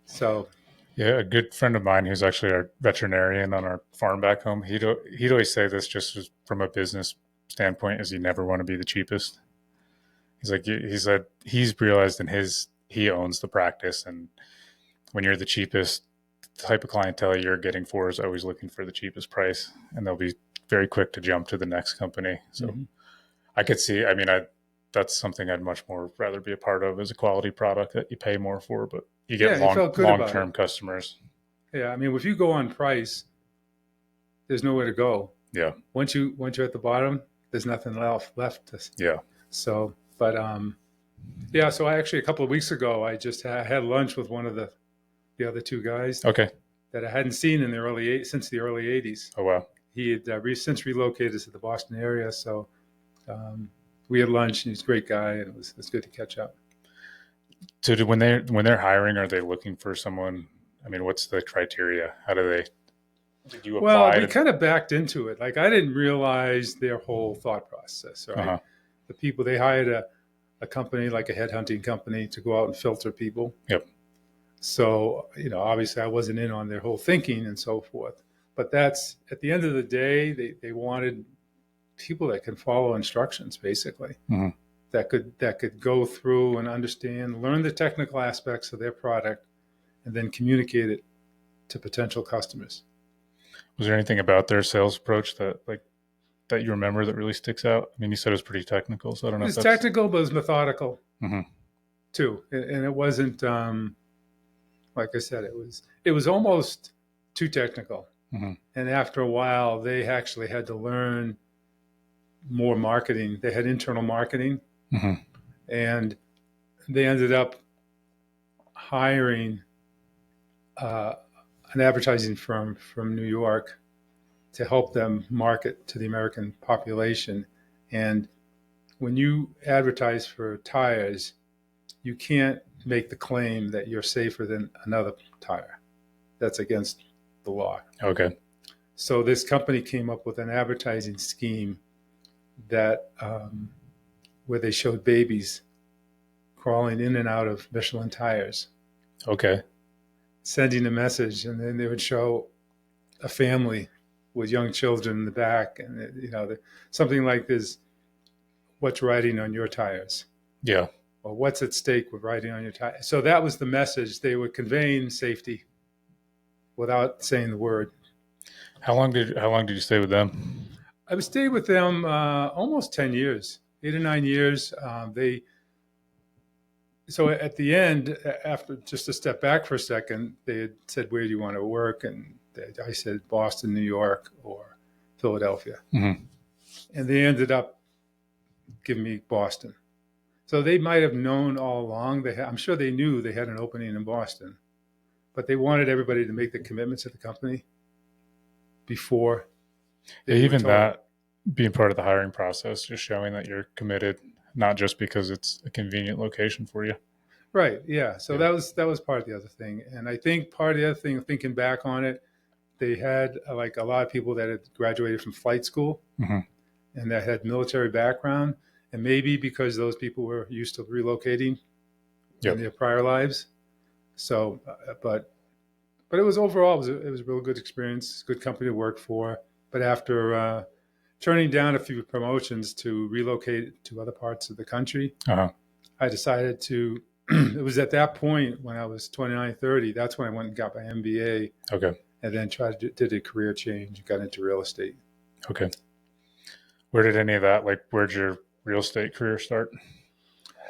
Speaker 3: So,
Speaker 2: yeah, a good friend of mine who's actually our veterinarian on our farm back home, he'd always say this just from a business standpoint, is you never want to be the cheapest. He said he's realized he owns the practice, and when you're the cheapest, the type of clientele you're getting for is always looking for the cheapest price, and they'll be very quick to jump to the next company. So I could see, that's something I'd much more rather be a part of, is a quality product that you pay more for, but you get long-term customers.
Speaker 3: Yeah. I mean, if you go on price, there's nowhere to go.
Speaker 2: Yeah.
Speaker 3: Once you're at the bottom, there's nothing left.
Speaker 2: Yeah.
Speaker 3: So, but, so I actually, a couple of weeks ago, I just had lunch with one of the other 2 guys that I hadn't seen since the early 80s.
Speaker 2: Oh, wow.
Speaker 3: He had since relocated to the Boston area. So we had lunch, and he's a great guy, and it was good to catch up.
Speaker 2: So when they're hiring, are they looking for someone? I mean, what's the criteria? Did you apply?
Speaker 3: Well, we kind of backed into it. Like, I didn't realize their whole thought process. Right? The people, they hired a company, like a headhunting company, to go out and filter people.
Speaker 2: Yep.
Speaker 3: So, obviously I wasn't in on their whole thinking and so forth. But that's, at the end of the day, they wanted people that can follow instructions, basically,
Speaker 2: Mm-hmm.
Speaker 3: that could go through and understand, learn the technical aspects of their product, and then communicate it to potential customers.
Speaker 2: Was there anything about their sales approach that you remember that really sticks out? I mean, you said it was pretty technical, so I don't know if
Speaker 3: It's
Speaker 2: that's.
Speaker 3: technical, but it's methodical
Speaker 2: Mm-hmm.
Speaker 3: too, and it wasn't like I said, it was almost too technical.
Speaker 2: Mm-hmm.
Speaker 3: And after a while, they actually had to learn more marketing. They had internal marketing,
Speaker 2: Mm-hmm.
Speaker 3: and they ended up hiring an advertising firm from New York to help them market to the American population. And when you advertise for tires, you can't make the claim that you're safer than another tire. That's against the law.
Speaker 2: Okay.
Speaker 3: So this company came up with an advertising scheme that where they showed babies crawling in and out of Michelin tires,
Speaker 2: Okay.
Speaker 3: sending a message, and then they would show a family with young children in the back, and something like this: "What's riding on your tires?"
Speaker 2: Yeah.
Speaker 3: Or "What's at stake with riding on your tires?" So that was the message they were conveying: safety, without saying the word.
Speaker 2: How long did you stay with them?
Speaker 3: I stayed with them almost 10 years, 8 or 9 years. So at the end, after just to step back for a second, they had said, "Where do you want to work?" And I said, "Boston, New York, or Philadelphia."
Speaker 2: Mm-hmm.
Speaker 3: And they ended up giving me Boston. So they might have known all along. I'm sure they knew they had an opening in Boston, but they wanted everybody to make the commitment to the company before.
Speaker 2: Yeah, even that being part of the hiring process, just showing that you're committed, not just because it's a convenient location for you.
Speaker 3: Right. Yeah. So that was part of the other thing. And I think part of the other thing, thinking back on it, they had like a lot of people that had graduated from flight school
Speaker 2: Mm-hmm.
Speaker 3: and that had military background. And maybe because those people were used to relocating in their prior lives. So, but it was overall, it was a real good experience, good company to work for. But after turning down a few promotions to relocate to other parts of the country,
Speaker 2: Uh-huh.
Speaker 3: I decided to, it was at that point when I was 29, 30, that's when I went and got my MBA.
Speaker 2: Okay.
Speaker 3: And then did a career change and got into real estate.
Speaker 2: Okay. Where did any of that, where'd your real estate career start?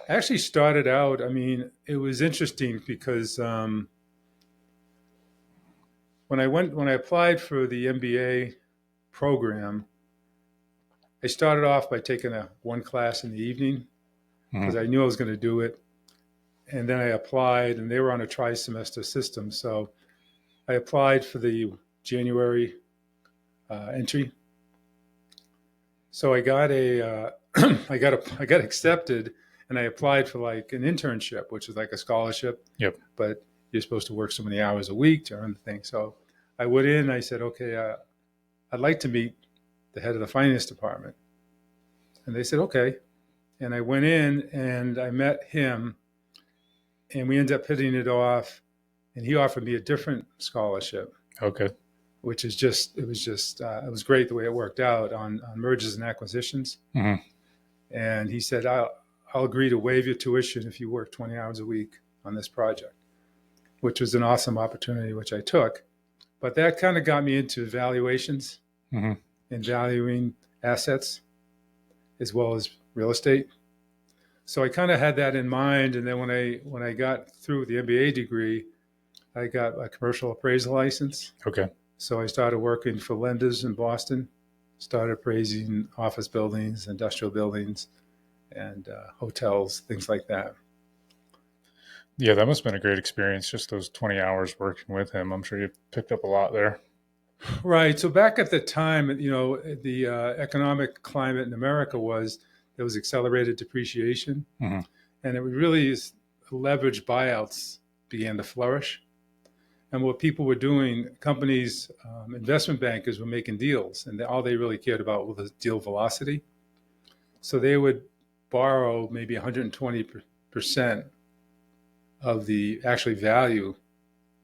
Speaker 3: I actually started out, I mean, it was interesting because when I applied for the MBA program, I started off by taking one class in the evening because I knew I was going to do it. And then I applied, and they were on a tri-semester system. So I applied for the January entry. So I got I got accepted, and I applied for like an internship, which is like a scholarship.
Speaker 2: Yep.
Speaker 3: But you're supposed to work so many hours a week to earn the thing. So I went in. I said, "Okay, I'd like to meet the head of the finance department," and they said, "Okay." And I went in and I met him, and we ended up hitting it off. And he offered me a different scholarship.
Speaker 2: Okay.
Speaker 3: Which is it was great the way it worked out on mergers and acquisitions.
Speaker 2: Mm-hmm.
Speaker 3: And he said, I'll agree to waive your tuition if you work 20 hours a week on this project, which was an awesome opportunity, which I took. But that kind of got me into valuations and valuing assets as well as real estate. So I kind of had that in mind. And then when I got through the MBA degree, I got a commercial appraisal license.
Speaker 2: Okay.
Speaker 3: So I started working for lenders in Boston, started appraising office buildings, industrial buildings, and hotels, things like that.
Speaker 2: Yeah, that must have been a great experience, just those 20 hours working with him. I'm sure you picked up a lot there.
Speaker 3: Right. So back at the time, the economic climate in America was there was accelerated depreciation.
Speaker 2: Mm-hmm.
Speaker 3: And it really leveraged buyouts began to flourish. And what people were doing, companies, investment bankers were making deals, and all they really cared about was deal velocity. So they would borrow maybe 120% of the actually value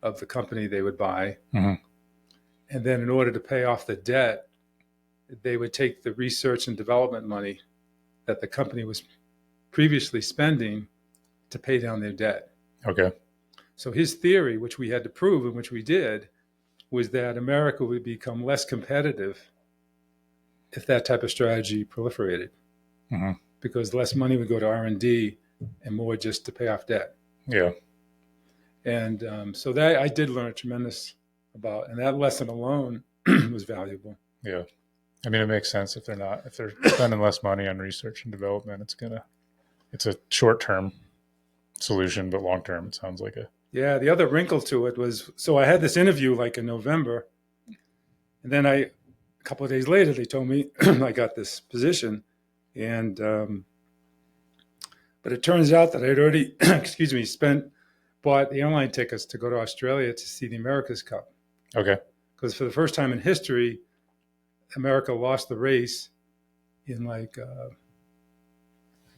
Speaker 3: of the company they would buy.
Speaker 2: Mm-hmm.
Speaker 3: And then in order to pay off the debt, they would take the research and development money that the company was previously spending to pay down their debt.
Speaker 2: Okay.
Speaker 3: So his theory, which we had to prove and which we did, was that America would become less competitive if that type of strategy proliferated, because less money would go to R&D and more just to pay off debt.
Speaker 2: Yeah.
Speaker 3: And so that I did learn a tremendous about, and that lesson alone was valuable.
Speaker 2: Yeah. I mean, it makes sense if they're spending less money on research and development, it's a short-term solution, but long-term, it sounds like
Speaker 3: Yeah. The other wrinkle to it was, so I had this interview like in November, and then a couple of days later, they told me I got this position, and but it turns out that I'd already, bought the airline tickets to go to Australia to see the America's Cup.
Speaker 2: Okay.
Speaker 3: Because for the first time in history, America lost the race in I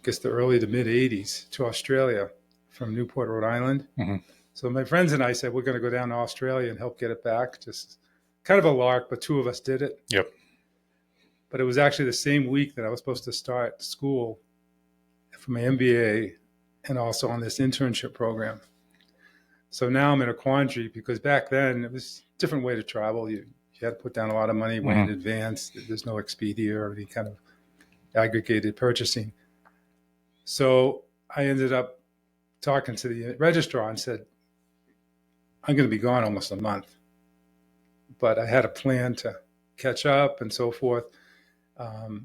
Speaker 3: guess the early to mid 80s to Australia from Newport, Rhode Island. So my friends and I said, we're going to go down to Australia and help get it back. Just kind of a lark, but two of us did it.
Speaker 2: Yep.
Speaker 3: But it was actually the same week that I was supposed to start school for my MBA and also on this internship program. So now I'm in a quandary, because back then it was a different way to travel. You had to put down a lot of money way in advance. There's no Expedia or any kind of aggregated purchasing. So I ended up talking to the registrar and said, I'm going to be gone almost a month, but I had a plan to catch up and so forth.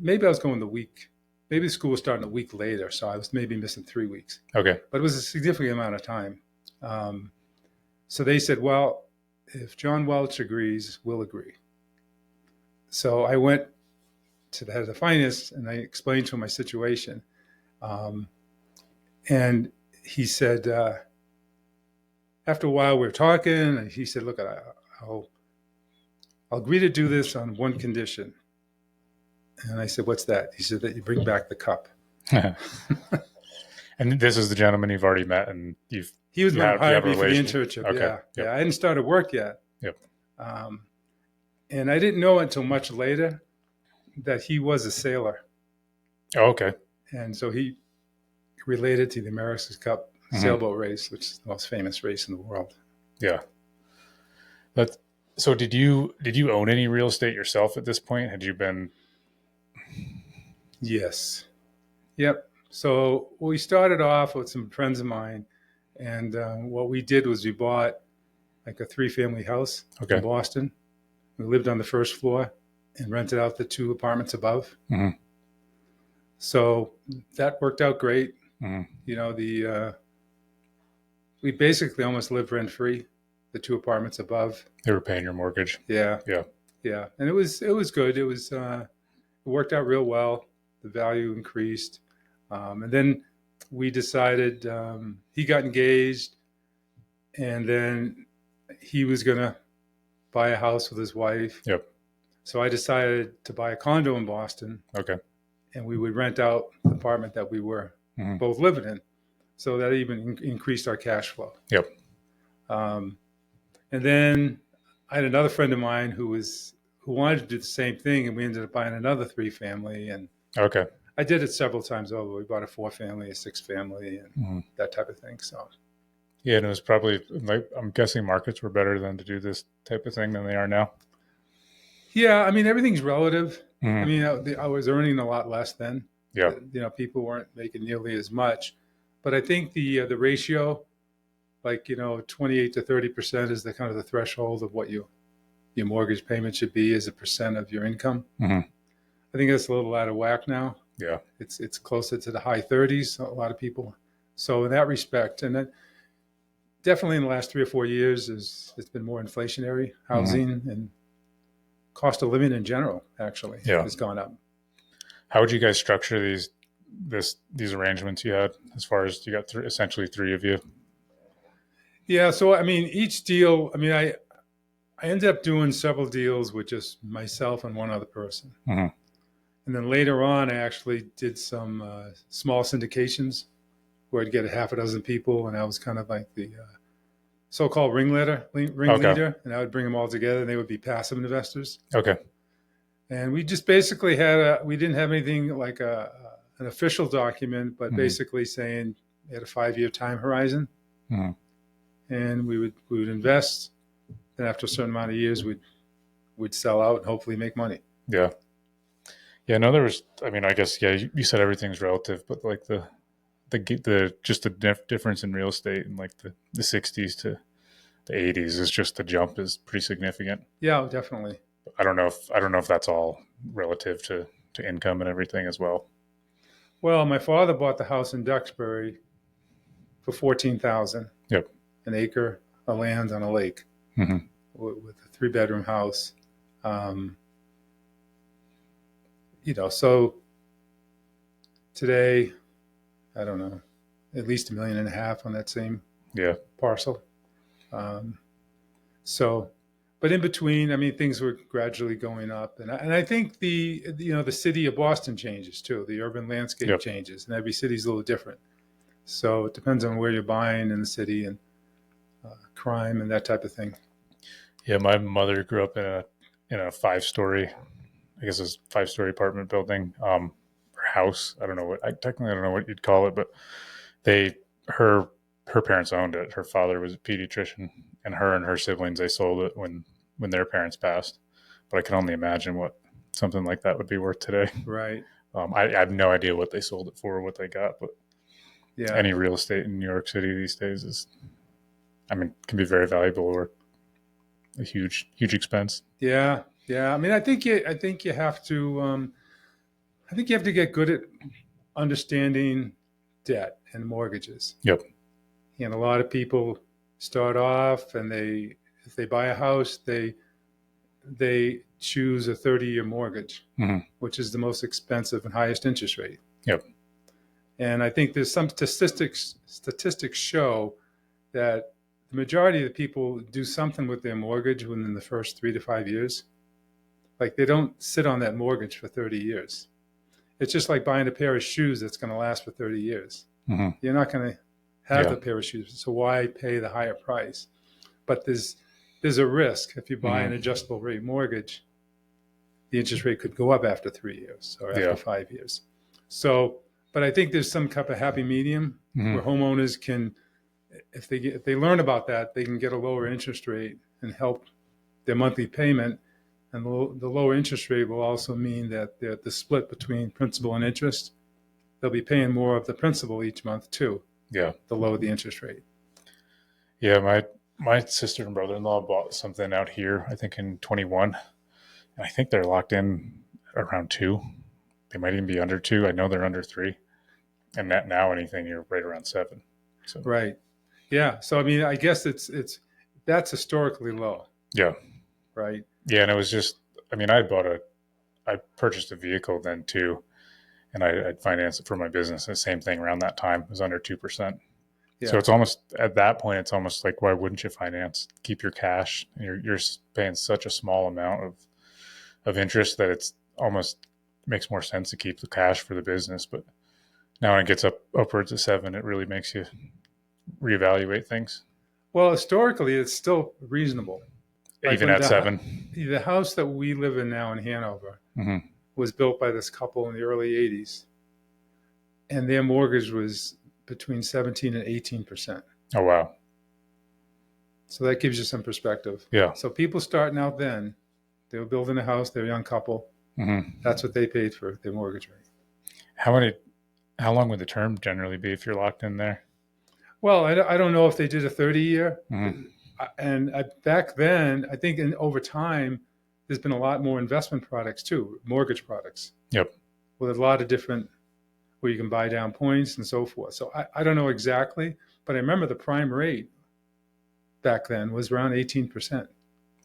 Speaker 3: Maybe I was going the week. Maybe the school was starting a week later, so I was maybe missing 3 weeks.
Speaker 2: Okay.
Speaker 3: But it was a significant amount of time. So they said, well, if John Welch agrees, we'll agree. So I went to the head of the finance and I explained to him my situation. And he said, after a while we were talking, and he said, look, I'll agree to do this on one condition. And I said, what's that? He said, that you bring back the cup.
Speaker 2: And this is the gentleman you've already met, and
Speaker 3: he was going to hire me for the internship.
Speaker 2: Okay.
Speaker 3: Yeah.
Speaker 2: Yep.
Speaker 3: Yeah. I hadn't started work yet.
Speaker 2: Yep.
Speaker 3: And I didn't know until much later that he was a sailor.
Speaker 2: Oh, okay.
Speaker 3: And so he related to the America's Cup sailboat race, which is the most famous race in the world.
Speaker 2: Yeah. So did you own any real estate yourself at this point? Had you been?
Speaker 3: Yes. Yep. So we started off with some friends of mine, and what we did was we bought like a 3-family house in Boston. We lived on the first floor and rented out the 2 apartments above. So that worked out great. You know, we basically almost lived rent free, the 2 apartments above.
Speaker 2: They were paying your mortgage.
Speaker 3: Yeah.
Speaker 2: Yeah.
Speaker 3: Yeah. And it was good. It worked out real well. The value increased. And then we decided, he got engaged, and then he was going to buy a house with his wife.
Speaker 2: Yep.
Speaker 3: So I decided to buy a condo in Boston.
Speaker 2: Okay.
Speaker 3: And we would rent out the apartment that we were both living in. So that even increased our cash flow.
Speaker 2: Yep.
Speaker 3: And then I had another friend of mine who wanted to do the same thing, and we ended up buying another 3-family. And
Speaker 2: okay.
Speaker 3: I did it several times over. We bought a 4-family, a 6-family, and that type of thing. So,
Speaker 2: yeah, and it was probably, like, I'm guessing markets were better than to do this type of thing than they are now.
Speaker 3: Yeah, I mean, everything's relative. I mean, I was earning a lot less then.
Speaker 2: Yeah.
Speaker 3: You know, people weren't making nearly as much, but I think the ratio, like, 28 to 30% is the kind of the threshold of what your mortgage payment should be as a percent of your income. I think that's a little out of whack now.
Speaker 2: Yeah.
Speaker 3: It's closer to the high 30s, a lot of people. So in that respect, and that definitely in the last 3 or 4 years, it's been more inflationary housing and cost of living in general, actually, has gone up.
Speaker 2: How would you guys structure these arrangements you had, as far as you got essentially 3 of you?
Speaker 3: Yeah. So, I mean, each deal, I mean, I ended up doing several deals with just myself and one other person. And then later on, I actually did some small syndications where I'd get a half a dozen people, and I was kind of like the so-called ring leader, and I would bring them all together, and they would be passive investors.
Speaker 2: Okay.
Speaker 3: And we just basically we didn't have anything like an official document, but basically saying we had a 5-year time horizon, and we would invest, and after a certain amount of years, we'd sell out and hopefully make money.
Speaker 2: Yeah. Yeah. No, there was. I mean, I guess you said everything's relative, but like the just the difference in real estate in like the 60s to the 80s is just the jump is pretty significant.
Speaker 3: Yeah, definitely.
Speaker 2: I don't know if that's all relative to income and everything as well.
Speaker 3: Well, my father bought the house in Duxbury for $14,000.
Speaker 2: Yep.
Speaker 3: An acre of land on a lake with a 3-bedroom house. So today, I don't know, at least $1.5 million on that same parcel. But in between, I mean, things were gradually going up, and I think the city of Boston changes too. The urban landscape changes, and every city's a little different. So it depends on where you're buying in the city and crime and that type of thing.
Speaker 2: Yeah, my mother grew up in a 5-story, I guess it's 5-story apartment building, or house. I don't know what you'd call it, but her parents owned it. Her father was a pediatrician, and her siblings, they sold it when their parents passed. But I can only imagine what something like that would be worth today.
Speaker 3: Right.
Speaker 2: I have no idea what they sold it for or what they got, but any real estate in New York City these days can be very valuable or a huge expense.
Speaker 3: Yeah. I mean, I think you have to get good at understanding debt and mortgages.
Speaker 2: Yep.
Speaker 3: And a lot of people start off, and if they buy a house, they choose a 30-year mortgage, which is the most expensive and highest interest rate.
Speaker 2: Yep.
Speaker 3: And I think there's some statistics show that the majority of the people do something with their mortgage within the first 3 to 5 years. Like, they don't sit on that mortgage for 30 years. It's just like buying a pair of shoes that's going to last for 30 years. You're not going to have the pair of shoes, so why pay the higher price? But there's a risk. If you buy an adjustable rate mortgage, the interest rate could go up after 3 years or after 5 years. So, but I think there's some type of happy medium where homeowners can, if they learn about that, they can get a lower interest rate and help their monthly payment. And the lower interest rate will also mean that the split between principal and interest, they'll be paying more of the principal each month too.
Speaker 2: Yeah.
Speaker 3: To lower the interest rate.
Speaker 2: Yeah, my sister and brother-in-law bought something out here, I think in 21. And I think they're locked in around 2. They might even be under 2. I know they're under 3. And now anything, you're right around 7. So.
Speaker 3: Right. Yeah. So, I mean, I guess that's historically low.
Speaker 2: Yeah.
Speaker 3: Right.
Speaker 2: Yeah. And it was just, I mean, I purchased a vehicle then too, and I'd financed it for my business. The same thing around that time. It was under 2%. Yeah. So it's almost, at that point, it's almost like, why wouldn't you finance? Keep your cash. You're paying such a small amount of interest that it's almost makes more sense to keep the cash for the business. But now when it gets upwards of 7, it really makes you reevaluate things.
Speaker 3: Well, historically, it's still reasonable.
Speaker 2: Even at 7.
Speaker 3: The house that we live in now in Hanover was built by this couple in the early 80s. And their mortgage was between 17 and 18%.
Speaker 2: Oh, wow.
Speaker 3: So that gives you some perspective.
Speaker 2: Yeah.
Speaker 3: So people starting out then, they were building a house, they're a young couple. That's what they paid for their mortgage rate.
Speaker 2: How long would the term generally be if you're locked in there?
Speaker 3: Well, I don't know if they did a 30-year. And back then, I think over time, there's been a lot more investment products too, mortgage products.
Speaker 2: Yep.
Speaker 3: With a lot of different, where you can buy down points and so forth. So I don't know exactly, but I remember the prime rate back then was around 18%.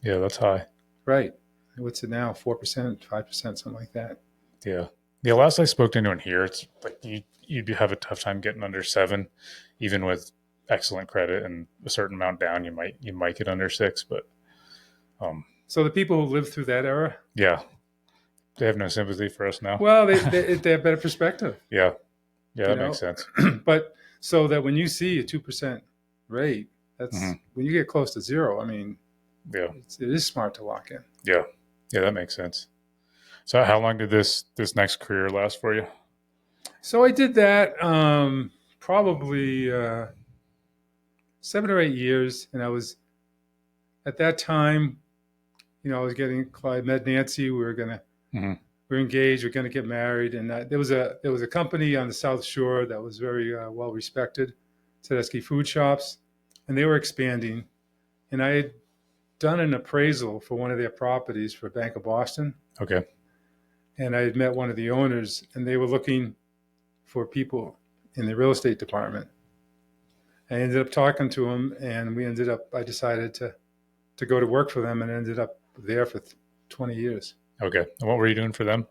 Speaker 2: Yeah, that's high.
Speaker 3: Right. What's it now? 4%, 5%, something like that.
Speaker 2: Yeah. The last I spoke to anyone here, it's like you'd have a tough time getting under 7, even with excellent credit and a certain amount down. You might get under 6, but
Speaker 3: so the people who lived through that era,
Speaker 2: they have no sympathy for us now.
Speaker 3: Well, they have better perspective.
Speaker 2: Yeah, that makes sense.
Speaker 3: But so that when you see a 2% rate, that's when you get close to 0. I mean, it is smart to lock in.
Speaker 2: Yeah, that makes sense. So how long did this next career last for you?
Speaker 3: So I did that probably 7 or 8 years, and I was at that time, I was getting. I met Nancy.
Speaker 2: Mm-hmm.
Speaker 3: We were engaged. We are going to get married, and there was a company on the South Shore that was very well respected, Tedeschi Food Shops, and they were expanding. And I had done an appraisal for one of their properties for Bank of Boston,
Speaker 2: Okay.
Speaker 3: and I had met one of the owners, and they were looking for people in the real estate department. I ended up talking to him, and I decided to go to work for them, and ended up there for 20 years.
Speaker 2: Okay. And what were you doing for them?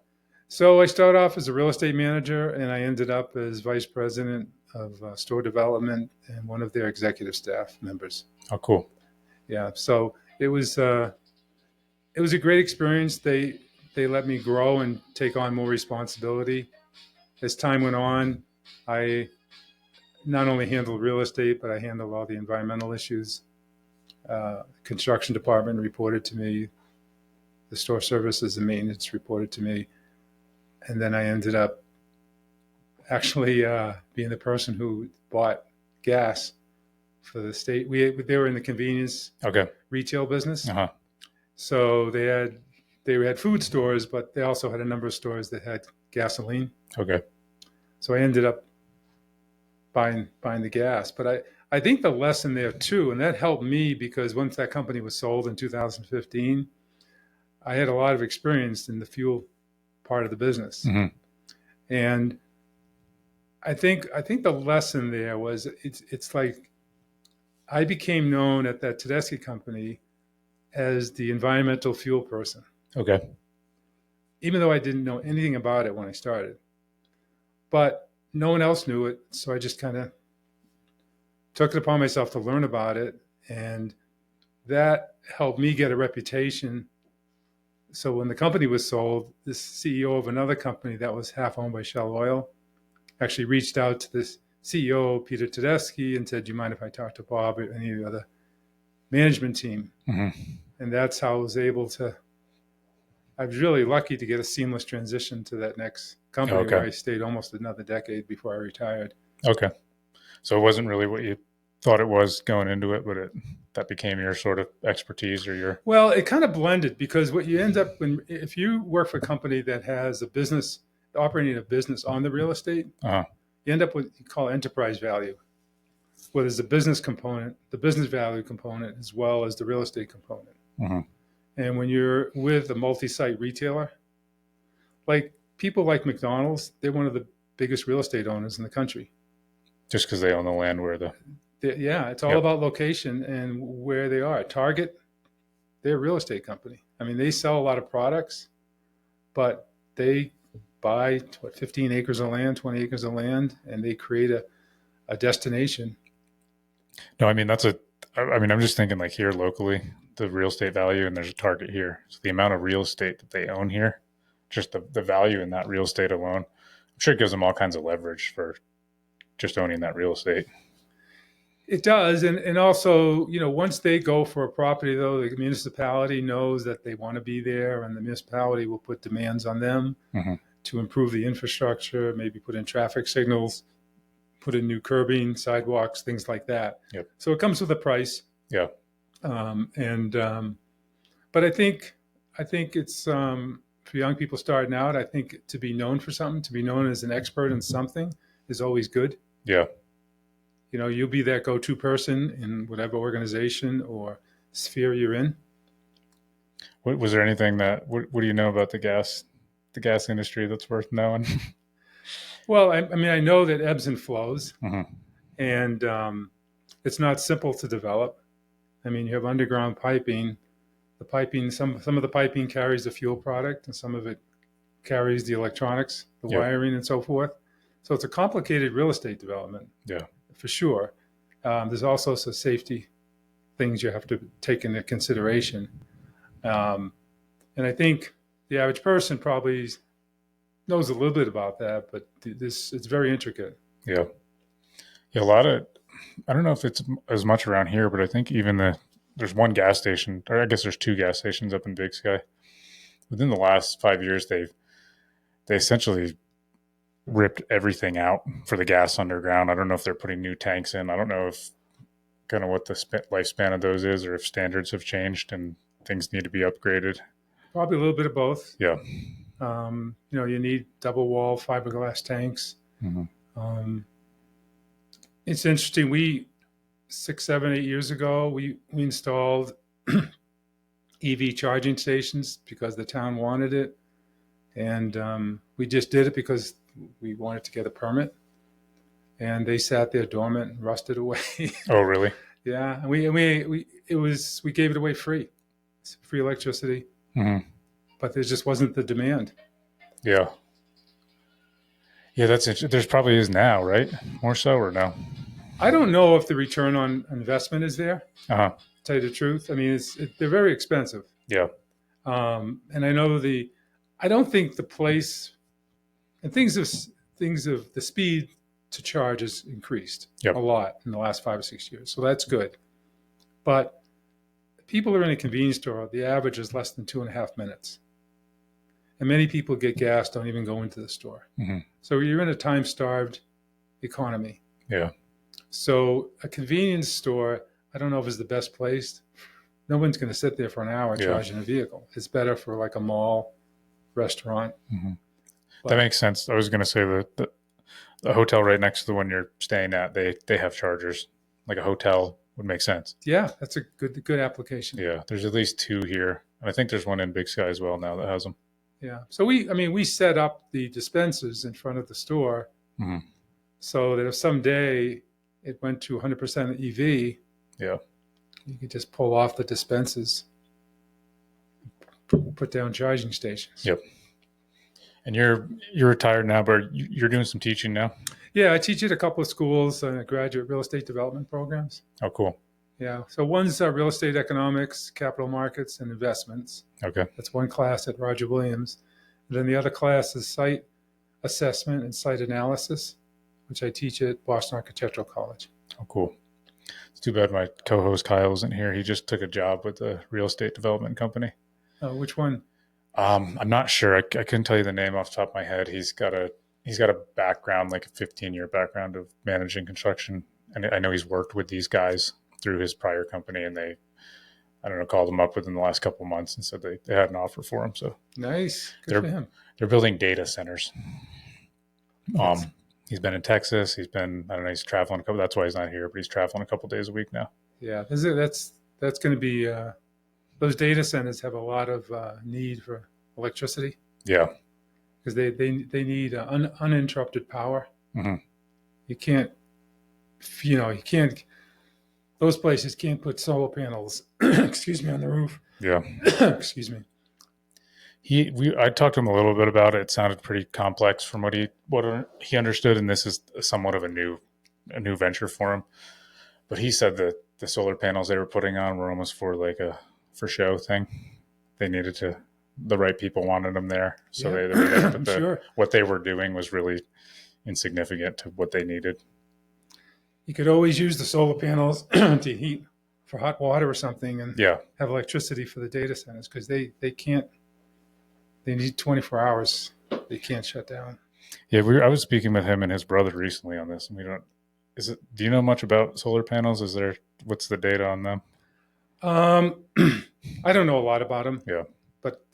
Speaker 3: So I started off as a real estate manager, and I ended up as vice president of store development and one of their executive staff members.
Speaker 2: Oh, cool.
Speaker 3: Yeah. So it was a great experience. They let me grow and take on more responsibility. As time went on, I not only handled real estate, but I handled all the environmental issues. Construction department reported to me. The store services and maintenance reported to me. And then I ended up actually being the person who bought gas for the state. They were in the convenience retail business.
Speaker 2: Uh-huh.
Speaker 3: So they had food stores, but they also had a number of stores that had gasoline.
Speaker 2: Okay.
Speaker 3: So I ended up buying the gas. But I think the lesson there too, and that helped me because once that company was sold in 2015, I had a lot of experience in the fuel part of the business.
Speaker 2: Mm-hmm.
Speaker 3: And I think the lesson there was it's like I became known at that Tedeschi company as the environmental fuel person.
Speaker 2: Okay.
Speaker 3: Even though I didn't know anything about it when I started. But no one else knew it, so I just kind of took it upon myself to learn about it, and that helped me get a reputation. So when the company was sold, this CEO of another company that was half owned by Shell Oil actually reached out to this CEO, Peter Tedeschi, and said, "Do you mind if I talk to Bob or any of the other management team?"
Speaker 2: Mm-hmm.
Speaker 3: And that's how I was able to. I was really lucky to get a seamless transition to that next company where I stayed almost another decade before I retired.
Speaker 2: Okay. So it wasn't really what you thought it was going into it, but that became your sort of expertise or your...
Speaker 3: Well, it kind of blended because what you end up if you work for a company that has a business, operating a business on the real estate,
Speaker 2: uh-huh.
Speaker 3: you end up with what you call enterprise value, where there's a business component, the business value component, as well as the real estate component.
Speaker 2: Mm-hmm.
Speaker 3: And when you're with a multi-site retailer, like people like McDonald's, they're one of the biggest real estate owners in the country.
Speaker 2: Just because they own the land where
Speaker 3: it's all about location and where they are. Target, they're a real estate company. I mean, they sell a lot of products, but they buy 15 acres of land, 20 acres of land, and they create a destination.
Speaker 2: No, I mean, I'm just thinking like here locally, the real estate value, and there's a Target here. So the amount of real estate that they own here, just the value in that real estate alone, I'm sure it gives them all kinds of leverage for just owning that real estate.
Speaker 3: It does. And also, once they go for a property, though, the municipality knows that they want to be there, and the municipality will put demands on them
Speaker 2: mm-hmm.
Speaker 3: to improve the infrastructure, maybe put in traffic signals, put in new curbing, sidewalks, things like that.
Speaker 2: Yep.
Speaker 3: So it comes with a price.
Speaker 2: Yeah.
Speaker 3: But I think it's for young people starting out, I think to be known for something, to be known as an expert in something is always good.
Speaker 2: Yeah.
Speaker 3: You'll be that go-to person in whatever organization or sphere you're in.
Speaker 2: Was there anything what do you know about the gas industry that's worth knowing?
Speaker 3: Well, I know that ebbs and flows,
Speaker 2: mm-hmm.
Speaker 3: and it's not simple to develop. I mean, you have underground piping. The piping, some of the piping carries the fuel product, and some of it carries the electronics, the wiring, and so forth. So it's a complicated real estate development.
Speaker 2: Yeah,
Speaker 3: for sure. There's also some safety things you have to take into consideration, and I think the average person probably knows a little bit about that, but it's very intricate.
Speaker 2: Yeah. A lot of, I don't know if it's as much around here, but I think even there's one gas station, or I guess there's two gas stations up in Big Sky within the last 5 years, they essentially ripped everything out for the gas underground. I don't know if they're putting new tanks in. I don't know if kind of what the lifespan of those is, or if standards have changed and things need to be upgraded.
Speaker 3: Probably a little bit of both.
Speaker 2: Yeah.
Speaker 3: You need double wall fiberglass tanks.
Speaker 2: Mm-hmm.
Speaker 3: It's interesting. We 6, 7, 8 years ago, we installed EV charging stations because the town wanted it, and we just did it because we wanted to get a permit. And they sat there dormant and rusted away.
Speaker 2: Oh, really?
Speaker 3: Yeah, and we gave it away free. It's free electricity.
Speaker 2: Mm-hmm.
Speaker 3: But there just wasn't the demand.
Speaker 2: Yeah. Yeah, that's interesting. There's probably is now, right? More so, or no?
Speaker 3: I don't know if the return on investment is there.
Speaker 2: Uh-huh.
Speaker 3: To tell you the truth, I mean, they're very expensive.
Speaker 2: Yeah.
Speaker 3: And I know I don't think the place and things of the speed to charge has increased a lot in the last 5 or 6 years. So that's good. But people are in a convenience store. The average is less than 2.5 minutes. And many people get gas, don't even go into the store.
Speaker 2: Mm-hmm.
Speaker 3: So you're in a time-starved economy.
Speaker 2: Yeah.
Speaker 3: So a convenience store, I don't know if it's the best place. No one's going to sit there for an hour charging a vehicle. It's better for like a mall, restaurant.
Speaker 2: Mm-hmm. That makes sense. I was going to say that the hotel right next to the one you're staying at, they have chargers. Like a hotel would make sense.
Speaker 3: Yeah, that's a good application.
Speaker 2: Yeah, there's at least 2 here. And I think there's one in Big Sky as well now that has them.
Speaker 3: Yeah. So we set up the dispensers in front of the store,
Speaker 2: mm-hmm.
Speaker 3: so that if someday it went to 100% EV, you could just pull off the dispensers, put down charging stations.
Speaker 2: Yep. And you're retired now, but you're doing some teaching now?
Speaker 3: Yeah, I teach at a couple of schools and graduate real estate development programs.
Speaker 2: Oh, cool.
Speaker 3: Yeah. So one's real estate economics, capital markets, and investments.
Speaker 2: Okay.
Speaker 3: That's one class at Roger Williams. And then the other class is site assessment and site analysis, which I teach at Boston Architectural College.
Speaker 2: Oh, cool. It's too bad my co-host Kyle isn't here. He just took a job with a real estate development company.
Speaker 3: Which one?
Speaker 2: I'm not sure. I couldn't tell you the name off the top of my head. He's got a background, like a 15-year background of managing construction. And I know he's worked with these guys through his prior company, and they, I don't know, called him up within the last couple of months and said they had an offer for him. So
Speaker 3: nice. Good for him.
Speaker 2: They're building data centers. He's been in Texas. He's been, I don't know, he's traveling that's why he's not here, but he's traveling a couple of days a week now.
Speaker 3: Yeah. That's going to be, those data centers have a lot of need for electricity.
Speaker 2: Yeah.
Speaker 3: Because they need uninterrupted power.
Speaker 2: Mm-hmm.
Speaker 3: You can't, those places can't put solar panels, excuse me, on the roof.
Speaker 2: Yeah.
Speaker 3: Excuse me.
Speaker 2: I talked to him a little bit about it. It sounded pretty complex from what he understood, and this is somewhat of a new venture for him. But he said that the solar panels they were putting on were almost for like a for show thing. They needed to, the right people wanted them there, so
Speaker 3: sure.
Speaker 2: What they were doing was really insignificant to what they needed.
Speaker 3: You could always use the solar panels to heat for hot water or something, and have electricity for the data centers because they can't. They need 24 hours. They can't shut down.
Speaker 2: Yeah, I was speaking with him and his brother recently on this, and do you know much about solar panels? What's the data on them?
Speaker 3: I don't know a lot about them.
Speaker 2: Yeah.
Speaker 3: But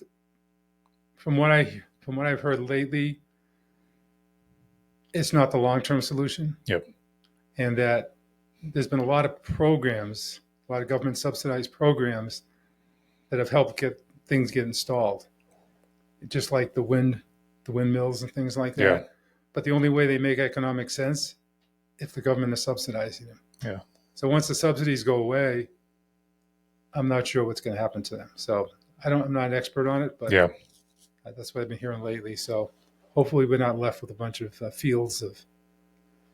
Speaker 3: from what I've heard lately, it's not the long-term solution.
Speaker 2: Yep.
Speaker 3: And that there's been a lot of programs, a lot of government subsidized programs that have helped get things get installed. Just like the windmills and things like that.
Speaker 2: Yeah.
Speaker 3: But the only way they make economic sense if the government is subsidizing them.
Speaker 2: Yeah.
Speaker 3: So once the subsidies go away, I'm not sure what's going to happen to them. So I'm not an expert on it, but that's what I've been hearing lately. So hopefully we're not left with a bunch of fields of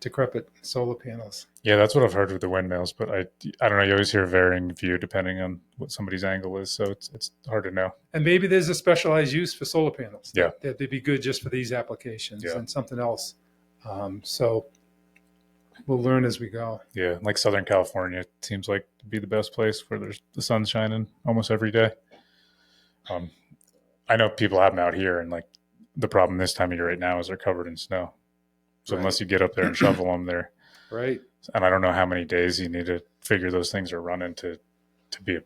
Speaker 3: decrepit solar panels.
Speaker 2: Yeah, that's what I've heard with the windmills, but I don't know. You always hear varying view depending on what somebody's angle is, so it's hard to know.
Speaker 3: And maybe there's a specialized use for solar panels.
Speaker 2: Yeah,
Speaker 3: that they'd be good just for these applications and something else. So we'll learn as we go.
Speaker 2: Yeah, like Southern California seems like to be the best place where there's the sun shining almost every day. I know people have them out here, and like the problem this time of year right now is they're covered in snow. So unless you get up there and shovel them, they're
Speaker 3: Right.
Speaker 2: And I don't know how many days you need to figure those things are running to be,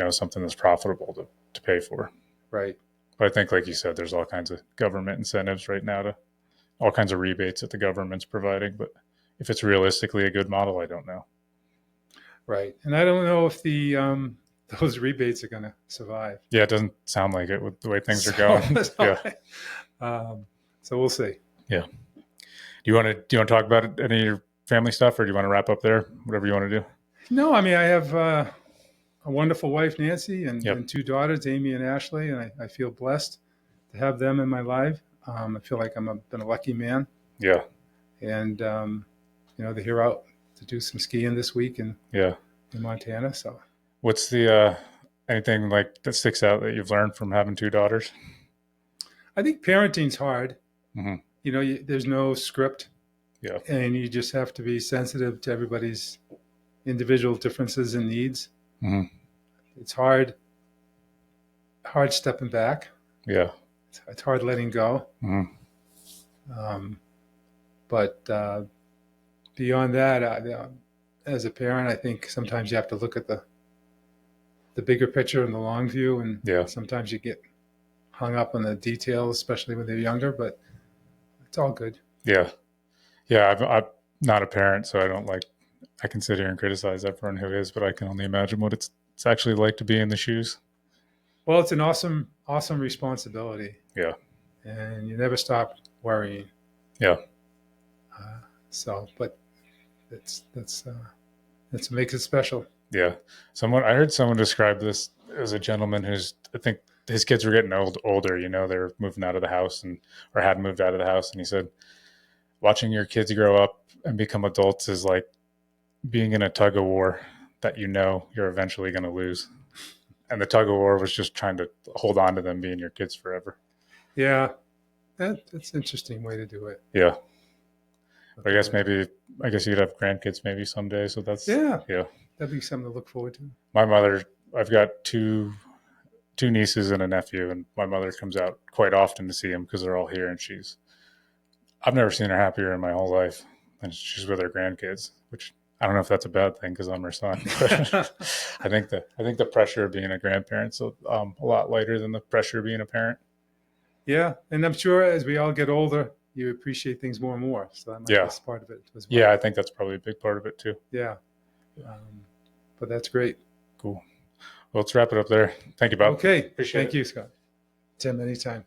Speaker 2: something that's profitable to pay for.
Speaker 3: Right.
Speaker 2: But I think, like you said, there's all kinds of government incentives right now to all kinds of rebates that the government's providing. But if it's realistically a good model, I don't know.
Speaker 3: Right. And I don't know if those rebates are going to survive.
Speaker 2: Yeah, it doesn't sound like it with the way things are going. Yeah.
Speaker 3: So we'll see.
Speaker 2: Yeah. Do you want to talk about any of your family stuff, or do you want to wrap up there? Whatever you want to do.
Speaker 3: No, I mean, I have a wonderful wife, Nancy, and,
Speaker 2: Yep.
Speaker 3: and 2 daughters, Amy and Ashley, and I feel blessed to have them in my life. I feel like been a lucky man.
Speaker 2: Yeah.
Speaker 3: And, they're here out to do some skiing this week in Montana. So
Speaker 2: what's the anything like that sticks out that you've learned from having 2 daughters?
Speaker 3: I think parenting's hard.
Speaker 2: Mm-hmm.
Speaker 3: There's no script.
Speaker 2: Yeah.
Speaker 3: And you just have to be sensitive to everybody's individual differences and needs.
Speaker 2: Mm-hmm.
Speaker 3: It's hard stepping back.
Speaker 2: Yeah.
Speaker 3: It's hard letting go.
Speaker 2: Mm-hmm.
Speaker 3: But beyond that, as a parent, I think sometimes you have to look at the bigger picture and the long view. And sometimes you get hung up on the details, especially when they're younger, but it's all good.
Speaker 2: Yeah. Yeah. I'm not a parent, so I can sit here and criticize everyone who is, but I can only imagine what it's actually like to be in the shoes.
Speaker 3: Well, it's an awesome responsibility.
Speaker 2: Yeah.
Speaker 3: And you never stop worrying.
Speaker 2: Yeah.
Speaker 3: But that's what makes it special.
Speaker 2: Yeah. I heard someone describe this as a gentleman I think his kids were getting older, they're moving out of the house or had moved out of the house. And he said, watching your kids grow up and become adults is like being in a tug of war that you're eventually going to lose. And the tug of war was just trying to hold on to them being your kids forever.
Speaker 3: Yeah. That's an interesting way to do it.
Speaker 2: Yeah. But I guess you'd have grandkids maybe someday. So that's,
Speaker 3: yeah. That'd be something to look forward to.
Speaker 2: My mother, I've got two nieces and a nephew, and my mother comes out quite often to see them because they're all here. And I've never seen her happier in my whole life. And she's with her grandkids, which I don't know if that's a bad thing because I'm her son. But I think the pressure of being a grandparent's a lot lighter than the pressure of being a parent. Yeah.
Speaker 3: And I'm sure as we all get older, you appreciate things more and more. So that might be part of it as well.
Speaker 2: Yeah, I think that's probably a big part of it too.
Speaker 3: Yeah. But that's great.
Speaker 2: Cool. Well, let's wrap it up there. Thank you, Bob.
Speaker 3: Okay.
Speaker 2: Appreciate it.
Speaker 3: Thank you, Scott. Tim, anytime.